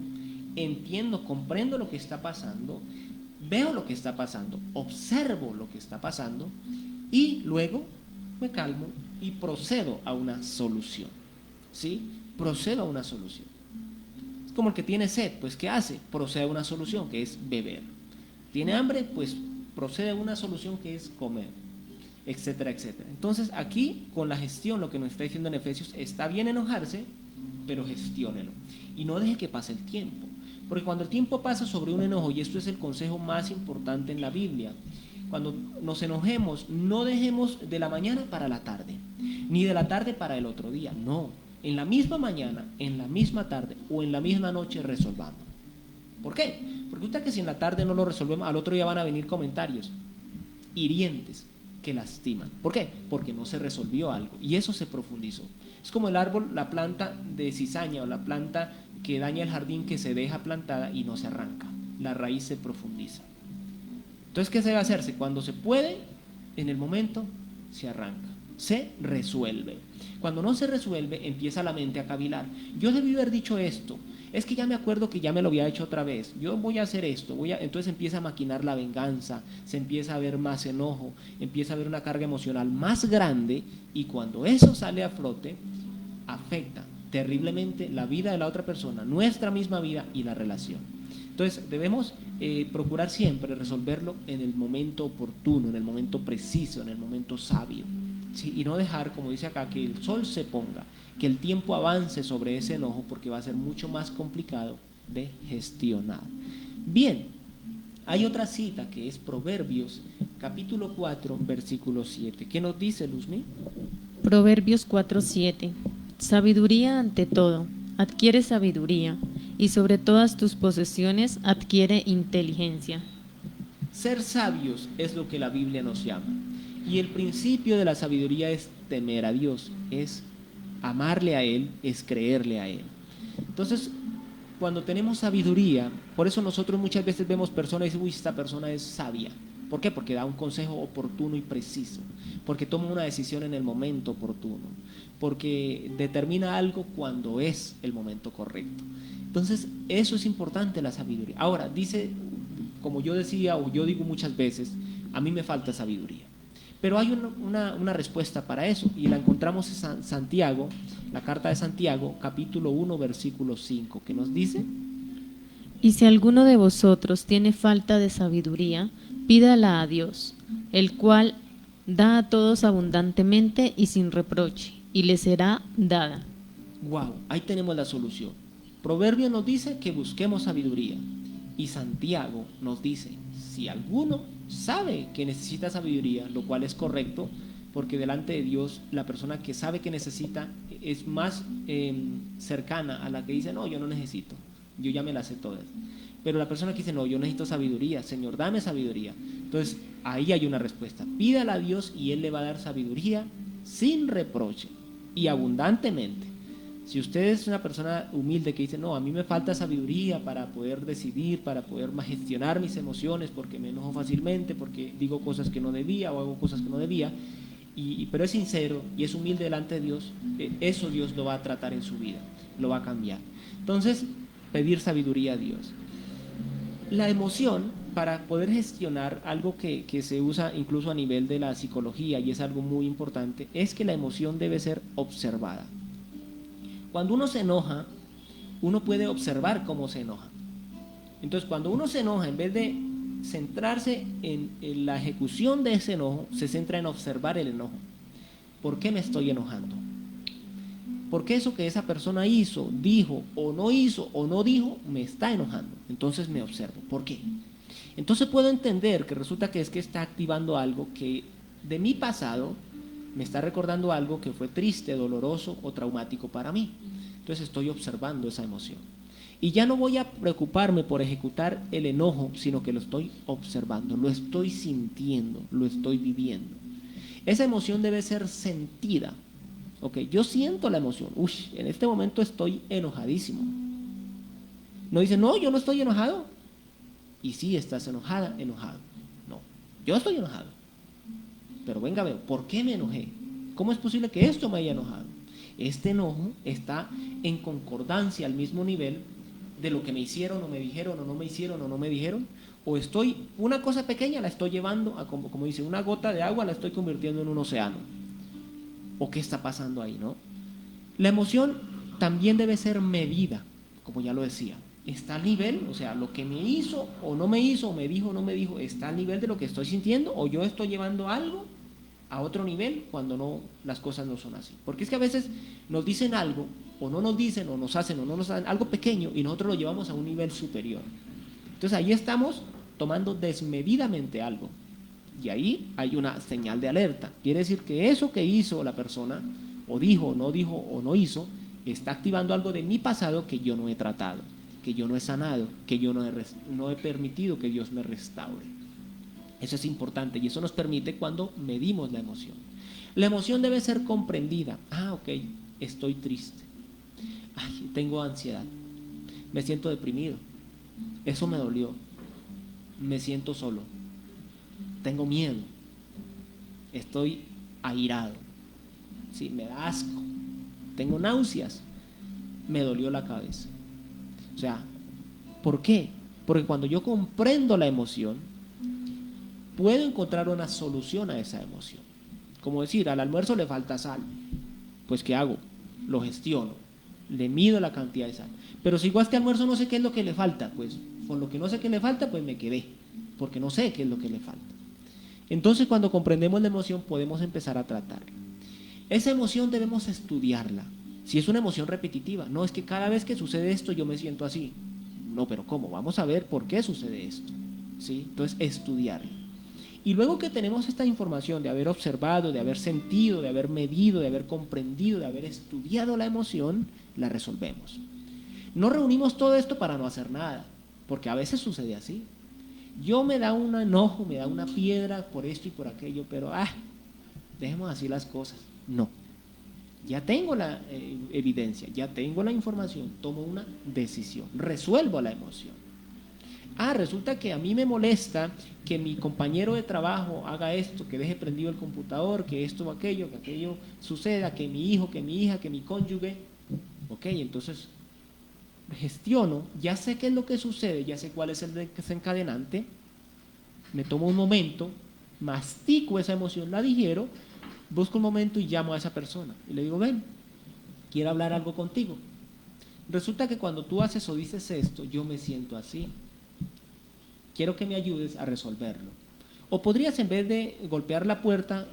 A: entiendo, comprendo lo que está pasando, veo lo que está pasando, observo lo que está pasando y luego me calmo y procedo a una solución. ¿Sí? Procedo a una solución. Es como el que tiene sed, pues ¿qué hace? Procede a una solución, que es beber. ¿Tiene hambre? Pues procede a una solución, que es comer, etcétera, etcétera. Entonces aquí con la gestión, lo que nos está diciendo en Efesios, está bien enojarse, pero gestiónelo y no deje que pase el tiempo, porque cuando el tiempo pasa sobre un enojo, y esto es el consejo más importante en la Biblia, cuando nos enojemos, no dejemos de la mañana para la tarde, ni de la tarde para el otro día, no, en la misma mañana, en la misma tarde o en la misma noche resolvamos. ¿Por qué? Porque usted que si en la tarde no lo resolvemos, al otro día van a venir comentarios hirientes que lastiman. ¿Por qué? Porque no se resolvió algo y eso se profundizó. Es como el árbol, la planta de cizaña o la planta que daña el jardín, que se deja plantada y no se arranca. La raíz se profundiza. Entonces, ¿qué se debe hacerse? Cuando se puede, en el momento, se arranca. Se resuelve. Cuando no se resuelve, empieza la mente a cavilar. Yo debí haber dicho esto. Es que ya me acuerdo que ya me lo había hecho otra vez. Yo voy a hacer esto. Entonces empieza a maquinar la venganza. Se empieza a ver más enojo. Empieza a ver una carga emocional más grande. Y cuando eso sale a flote, afecta terriblemente la vida de la otra persona, nuestra misma vida y la relación. Entonces debemos procurar siempre resolverlo en el momento oportuno, en el momento preciso, en el momento sabio, ¿sí? Y no dejar, como dice acá, que el sol se ponga, que el tiempo avance sobre ese enojo, porque va a ser mucho más complicado de gestionar. Bien, hay otra cita que es Proverbios, capítulo 4, versículo 7. ¿Qué nos dice, Luzmi?
B: Proverbios 4:7. Sabiduría ante todo, adquiere sabiduría, y sobre todas tus posesiones adquiere inteligencia.
A: Ser sabios es lo que la Biblia nos llama. Y el principio de la sabiduría es temer a Dios, es amarle a Él, es creerle a Él. Entonces, cuando tenemos sabiduría, por eso nosotros muchas veces vemos personas y dicen, uy, esta persona es sabia. ¿Por qué? Porque da un consejo oportuno y preciso, porque toma una decisión en el momento oportuno, porque determina algo cuando es el momento correcto. Entonces, eso es importante, la sabiduría. Ahora, dice, como yo decía o yo digo muchas veces, a mí me falta sabiduría. Pero hay una respuesta para eso, y la encontramos en Santiago, la carta de Santiago, capítulo 1, versículo 5, que nos dice:
B: Y si alguno de vosotros tiene falta de sabiduría, pídala a Dios, el cual da a todos abundantemente y sin reproche, y le será dada.
A: Wow, ahí tenemos la solución. Proverbio nos dice que busquemos sabiduría, y Santiago nos dice, si alguno sabe que necesita sabiduría, lo cual es correcto, porque delante de Dios la persona que sabe que necesita es más cercana a la que dice, no, yo no necesito, yo ya me las sé todas. Pero la persona que dice, no, yo necesito sabiduría, Señor, dame sabiduría. Entonces, ahí hay una respuesta. Pídala a Dios y Él le va a dar sabiduría sin reproche y abundantemente. Si usted es una persona humilde que dice, no, a mí me falta sabiduría para poder decidir, para poder gestionar mis emociones, porque me enojo fácilmente, porque digo cosas que no debía o hago cosas que no debía, pero es sincero y es humilde delante de Dios, eso Dios lo va a tratar en su vida, lo va a cambiar. Entonces, pedir sabiduría a Dios. La emoción, para poder gestionar algo que se usa incluso a nivel de la psicología, y es algo muy importante, es que la emoción debe ser observada. Cuando uno se enoja, uno puede observar cómo se enoja. Entonces, cuando uno se enoja, en vez de centrarse en la ejecución de ese enojo, se centra en observar el enojo. ¿Por qué me estoy enojando? ¿Por qué eso que esa persona hizo, dijo o no dijo, me está enojando? Entonces me observo. ¿Por qué? Entonces puedo entender que resulta que es que está activando algo que de mi pasado me está recordando algo que fue triste, doloroso o traumático para mí. Entonces estoy observando esa emoción. Y ya no voy a preocuparme por ejecutar el enojo, sino que lo estoy observando, lo estoy sintiendo, lo estoy viviendo. Esa emoción debe ser sentida. Ok, yo siento la emoción. Uy, en este momento estoy enojadísimo. No dice, no, yo no estoy enojado. Y sí, estás enojada, enojado. No, yo estoy enojado. Pero venga, veo, ¿por qué me enojé? ¿Cómo es posible que esto me haya enojado? Este enojo está en concordancia al mismo nivel de lo que me hicieron o me dijeron o no me hicieron o no me dijeron. O estoy, una cosa pequeña la estoy llevando a, como dice, una gota de agua la estoy convirtiendo en un océano. ¿O qué está pasando ahí, no? La emoción también debe ser medida, como ya lo decía. Está al nivel, o sea, lo que me hizo o no me hizo, o me dijo o no me dijo, está al nivel de lo que estoy sintiendo, o yo estoy llevando algo a otro nivel cuando no, las cosas no son así. Porque es que a veces nos dicen algo, o no nos dicen, o nos hacen, o no nos hacen algo pequeño, y nosotros lo llevamos a un nivel superior. Entonces ahí estamos tomando desmedidamente algo. Y ahí hay una señal de alerta. Quiere decir que eso que hizo la persona, o dijo, o no hizo, está activando algo de mi pasado que yo no he tratado, que yo no he sanado, que yo no he permitido que Dios me restaure. Eso es importante y eso nos permite cuando medimos la emoción. La emoción debe ser comprendida. Ah, ok, estoy triste. Ay, tengo ansiedad. Me siento deprimido. Eso me dolió. Me siento solo. Tengo miedo, estoy airado, ¿sí? Me da asco, tengo náuseas, me dolió la cabeza. O sea, ¿por qué? Porque cuando yo comprendo la emoción, puedo encontrar una solución a esa emoción. Como decir, al almuerzo le falta sal, pues ¿qué hago? Lo gestiono, le mido la cantidad de sal. Pero si igual este almuerzo no sé qué es lo que le falta, pues con lo que no sé qué le falta, pues me quedé, porque no sé qué es lo que le falta. Entonces, cuando comprendemos la emoción, podemos empezar a tratarla. Esa emoción debemos estudiarla. Si es una emoción repetitiva, no es que cada vez que sucede esto yo me siento así. No, pero ¿cómo? Vamos a ver por qué sucede esto. ¿Sí? Entonces, estudiarla. Y luego que tenemos esta información de haber observado, de haber sentido, de haber medido, de haber comprendido, de haber estudiado la emoción, la resolvemos. No reunimos todo esto para no hacer nada, porque a veces sucede así. Yo me da un enojo, me da una piedra por esto y por aquello, pero dejemos así las cosas. No, ya tengo la evidencia, ya tengo la información, tomo una decisión, resuelvo la emoción. Resulta que a mí me molesta que mi compañero de trabajo haga esto, que deje prendido el computador, que esto o aquello, que aquello suceda, que mi hijo, que mi hija, que mi cónyuge. Ok, entonces gestiono, ya sé qué es lo que sucede, ya sé cuál es el desencadenante, me tomo un momento, mastico esa emoción, la digiero, busco un momento y llamo a esa persona y le digo, ven, quiero hablar algo contigo. Resulta que cuando tú haces o dices esto, yo me siento así, quiero que me ayudes a resolverlo. O podrías, en vez de golpear la puerta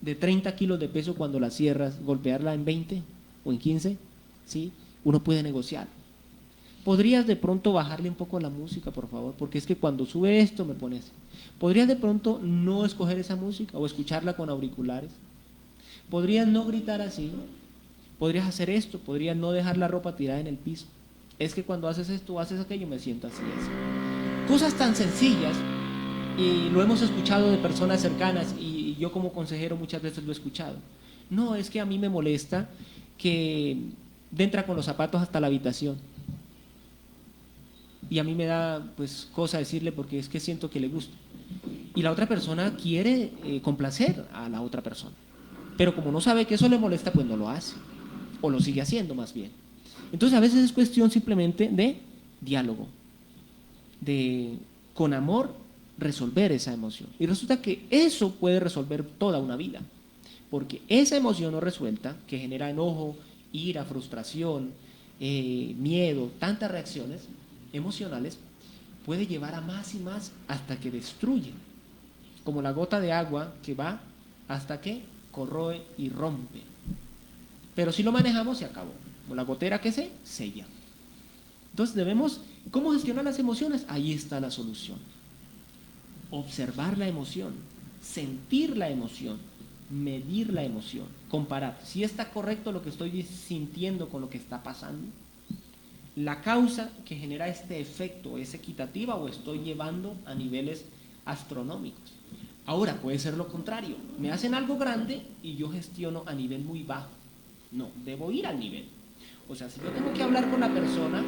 A: de 30 kilos de peso cuando la cierras, golpearla en 20 o en 15, ¿sí? Uno puede negociar. ¿Podrías de pronto bajarle un poco la música, por favor? Porque es que cuando sube esto me pones. ¿Podrías de pronto no escoger esa música o escucharla con auriculares? ¿Podrías no gritar así? ¿Podrías hacer esto? ¿Podrías no dejar la ropa tirada en el piso? Es que cuando haces esto o haces aquello me siento así, así. Cosas tan sencillas, y lo hemos escuchado de personas cercanas y yo como consejero muchas veces lo he escuchado. No, es que a mí me molesta que entra con los zapatos hasta la habitación y a mí me da pues cosa decirle porque es que siento que le gusta y la otra persona quiere complacer a la otra persona, pero como no sabe que eso le molesta, pues no lo hace o lo sigue haciendo más bien. Entonces a veces es cuestión simplemente de diálogo, de con amor resolver esa emoción, y resulta que eso puede resolver toda una vida, porque esa emoción no resuelta, que genera enojo ira, frustración, miedo, tantas reacciones emocionales, puede llevar a más y más hasta que destruye, como la gota de agua que va hasta que corroe y rompe. Pero si lo manejamos, se acabó, como la gotera que se sella. Entonces debemos, ¿cómo gestionar las emociones? Ahí está la solución. Observar la emoción, sentir la emoción, medir la emoción, comparar si está correcto lo que estoy sintiendo con lo que está pasando. La causa que genera este efecto es equitativa o estoy llevando a niveles astronómicos. Ahora puede ser lo contrario, me hacen algo grande y yo gestiono a nivel muy bajo. No, debo ir al nivel. O sea, si yo tengo que hablar con la persona,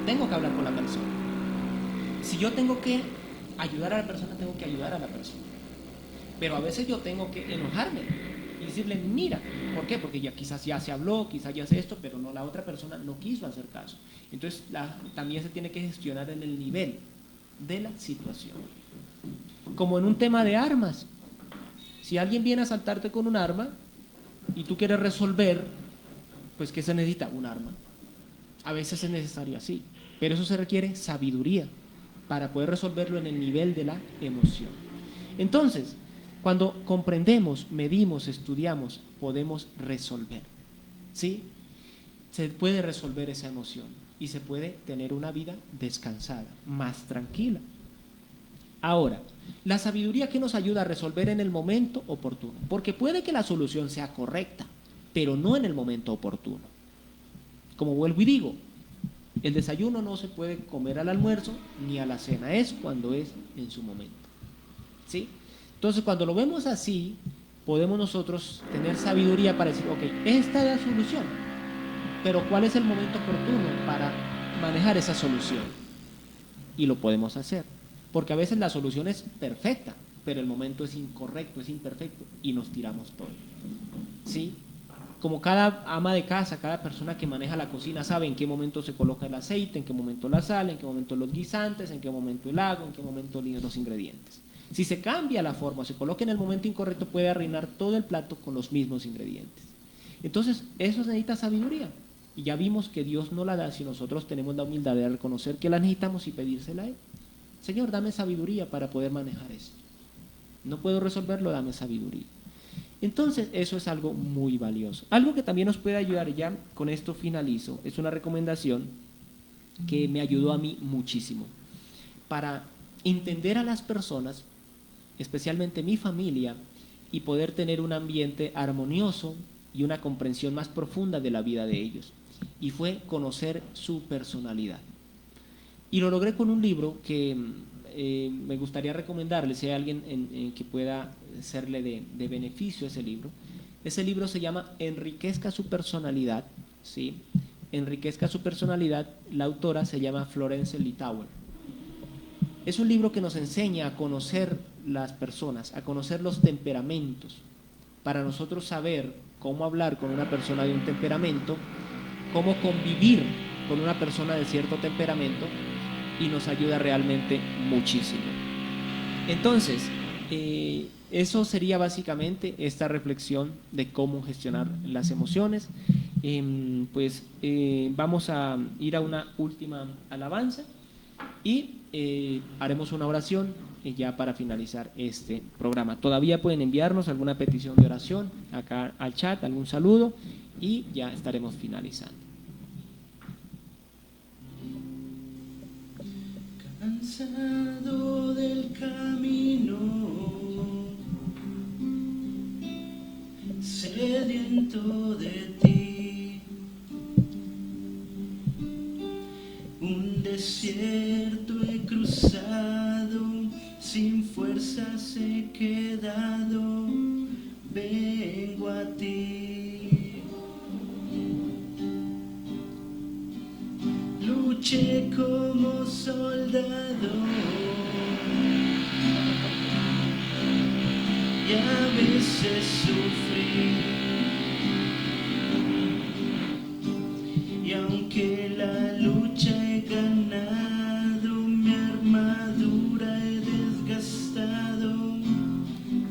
A: tengo que hablar con la persona. Si yo tengo que ayudar a la persona, tengo que ayudar a la persona. Pero a veces yo tengo que enojarme y decirle, mira, ¿por qué? Porque ya quizás ya se habló, quizás ya hace esto, pero no, la otra persona no quiso hacer caso. Entonces también se tiene que gestionar en el nivel de la situación. Como en un tema de armas. Si alguien viene a asaltarte con un arma y tú quieres resolver, pues ¿qué se necesita? Un arma. A veces es necesario así, pero eso se requiere sabiduría para poder resolverlo en el nivel de la emoción. Entonces, cuando comprendemos, medimos, estudiamos, podemos resolver, ¿sí? Se puede resolver esa emoción y se puede tener una vida descansada, más tranquila. Ahora, la sabiduría que nos ayuda a resolver en el momento oportuno, porque puede que la solución sea correcta, pero no en el momento oportuno. Como vuelvo y digo, el desayuno no se puede comer al almuerzo ni a la cena, es cuando es en su momento, ¿sí? Entonces, cuando lo vemos así, podemos nosotros tener sabiduría para decir, ok, esta es la solución, pero ¿cuál es el momento oportuno para manejar esa solución? Y lo podemos hacer, porque a veces la solución es perfecta, pero el momento es incorrecto, es imperfecto, y nos tiramos todo, ¿sí? Como cada ama de casa, cada persona que maneja la cocina sabe en qué momento se coloca el aceite, en qué momento la sal, en qué momento los guisantes, en qué momento el agua, en qué momento los ingredientes. Si se cambia la forma, se coloca en el momento incorrecto, puede arruinar todo el plato con los mismos ingredientes. Entonces, eso necesita sabiduría. Y ya vimos que Dios no la da si nosotros tenemos la humildad de reconocer que la necesitamos y pedírsela a Él. Señor, dame sabiduría para poder manejar esto. No puedo resolverlo, dame sabiduría. Entonces, eso es algo muy valioso. Algo que también nos puede ayudar, ya con esto finalizo, es una recomendación que me ayudó a mí muchísimo. Para entender a las personas, especialmente mi familia, y poder tener un ambiente armonioso y una comprensión más profunda de la vida de ellos. Y fue conocer su personalidad. Y lo logré con un libro que me gustaría recomendarle, si hay alguien que pueda serle de beneficio ese libro. Ese libro se llama Enriquezca su personalidad, ¿sí? Enriquezca su personalidad. La autora se llama Florence Littauer. Es un libro que nos enseña a conocer las personas, a conocer los temperamentos, para nosotros saber cómo hablar con una persona de un temperamento, cómo convivir con una persona de cierto temperamento, y nos ayuda realmente muchísimo. Entonces, eso sería básicamente esta reflexión de cómo gestionar las emociones. Vamos a ir a una última alabanza y haremos una oración ya para finalizar este programa. Todavía pueden enviarnos alguna petición de oración acá al chat, algún saludo, y ya estaremos finalizando.
C: Cansado del camino, sediento de ti, un desierto he cruzado, sin fuerzas he quedado, vengo a ti. Luché como soldado y a veces sufrí, y aunque la lucha he ganado, mi armadura he desgastado,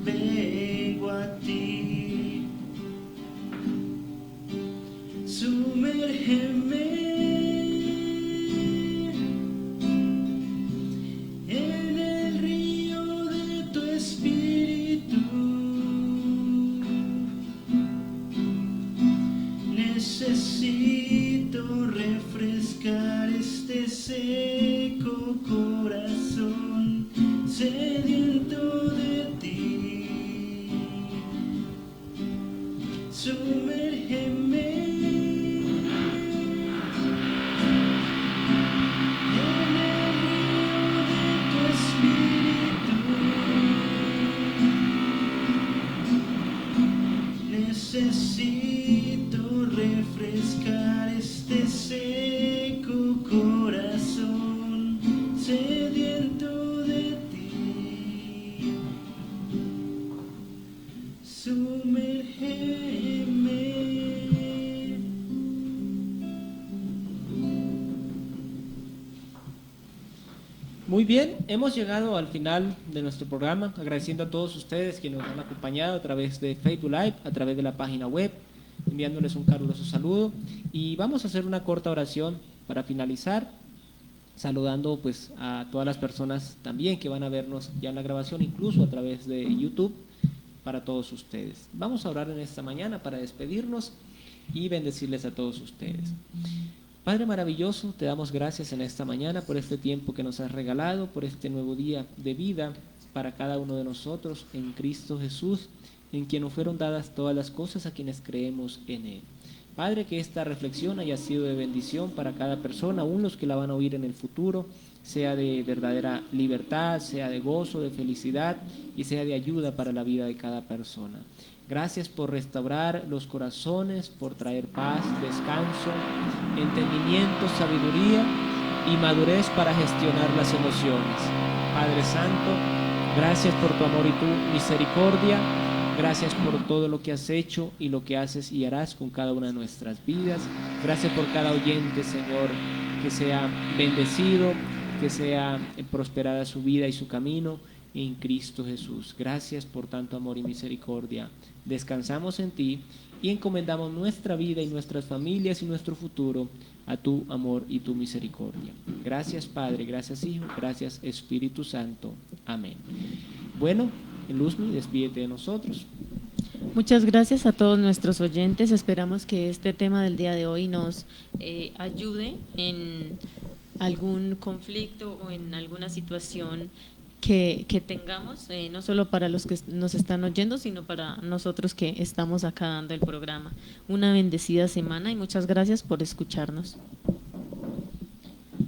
C: vengo a ti. seco corazón sediento de ti. Sumérgeme en el río de tu espíritu. Necesito refrescar este seco corazón sediento de ti. Sumérgeme.
A: Muy bien, hemos llegado al final de nuestro programa, agradeciendo a todos ustedes que nos han acompañado a través de Facebook Live, a través de la página web, enviándoles un caluroso saludo, y vamos a hacer una corta oración para finalizar, saludando pues a todas las personas también que van a vernos ya en la grabación, incluso a través de YouTube, para todos ustedes. Vamos a orar en esta mañana para despedirnos y bendecirles a todos ustedes. Padre maravilloso, te damos gracias en esta mañana por este tiempo que nos has regalado, por este nuevo día de vida para cada uno de nosotros en Cristo Jesús, en quien nos fueron dadas todas las cosas a quienes creemos en Él. Padre, que esta reflexión haya sido de bendición para cada persona, aún los que la van a oír en el futuro, sea de verdadera libertad, sea de gozo, de felicidad y sea de ayuda para la vida de cada persona. Gracias por restaurar los corazones, por traer paz, descanso, entendimiento, sabiduría y madurez para gestionar las emociones. Padre Santo, gracias por tu amor y tu misericordia. Gracias por todo lo que has hecho y lo que haces y harás con cada una de nuestras vidas. Gracias por cada oyente, Señor, que sea bendecido, que sea prosperada su vida y su camino en Cristo Jesús. Gracias por tanto amor y misericordia. Descansamos en ti y encomendamos nuestra vida y nuestras familias y nuestro futuro a tu amor y tu misericordia. Gracias Padre, gracias Hijo, gracias Espíritu Santo. Amén. Bueno, Luzmi, despídete de nosotros.
B: Muchas gracias a todos nuestros oyentes. Esperamos que este tema del día de hoy nos ayude en algún conflicto o en alguna situación que tengamos, no solo para los que nos están oyendo, sino para nosotros que estamos acá dando el programa. Una bendecida semana y muchas gracias por escucharnos.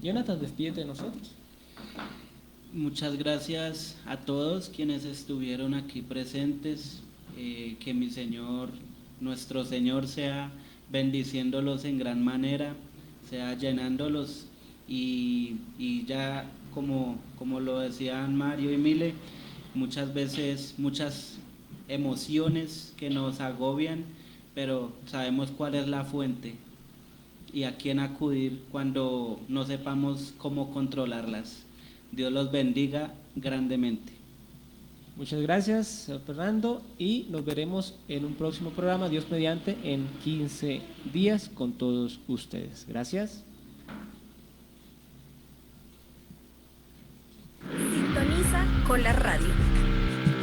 A: Jonathan, despídete de nosotros.
C: Muchas gracias a todos quienes estuvieron aquí presentes, que mi Señor, nuestro Señor, sea bendiciéndolos en gran manera, sea llenándolos y ya como lo decían Mario y Mile, muchas veces muchas emociones que nos agobian, pero sabemos cuál es la fuente y a quién acudir cuando no sepamos cómo controlarlas. Dios los bendiga grandemente.
A: Muchas gracias, Fernando, y nos veremos en un próximo programa, Dios mediante, en 15 días con todos ustedes. Gracias.
D: Sintoniza Cola Radio.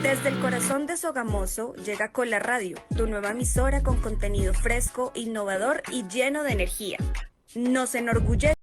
D: Desde el corazón de Sogamoso llega Cola Radio, tu nueva emisora con contenido fresco, innovador y lleno de energía. Nos enorgullece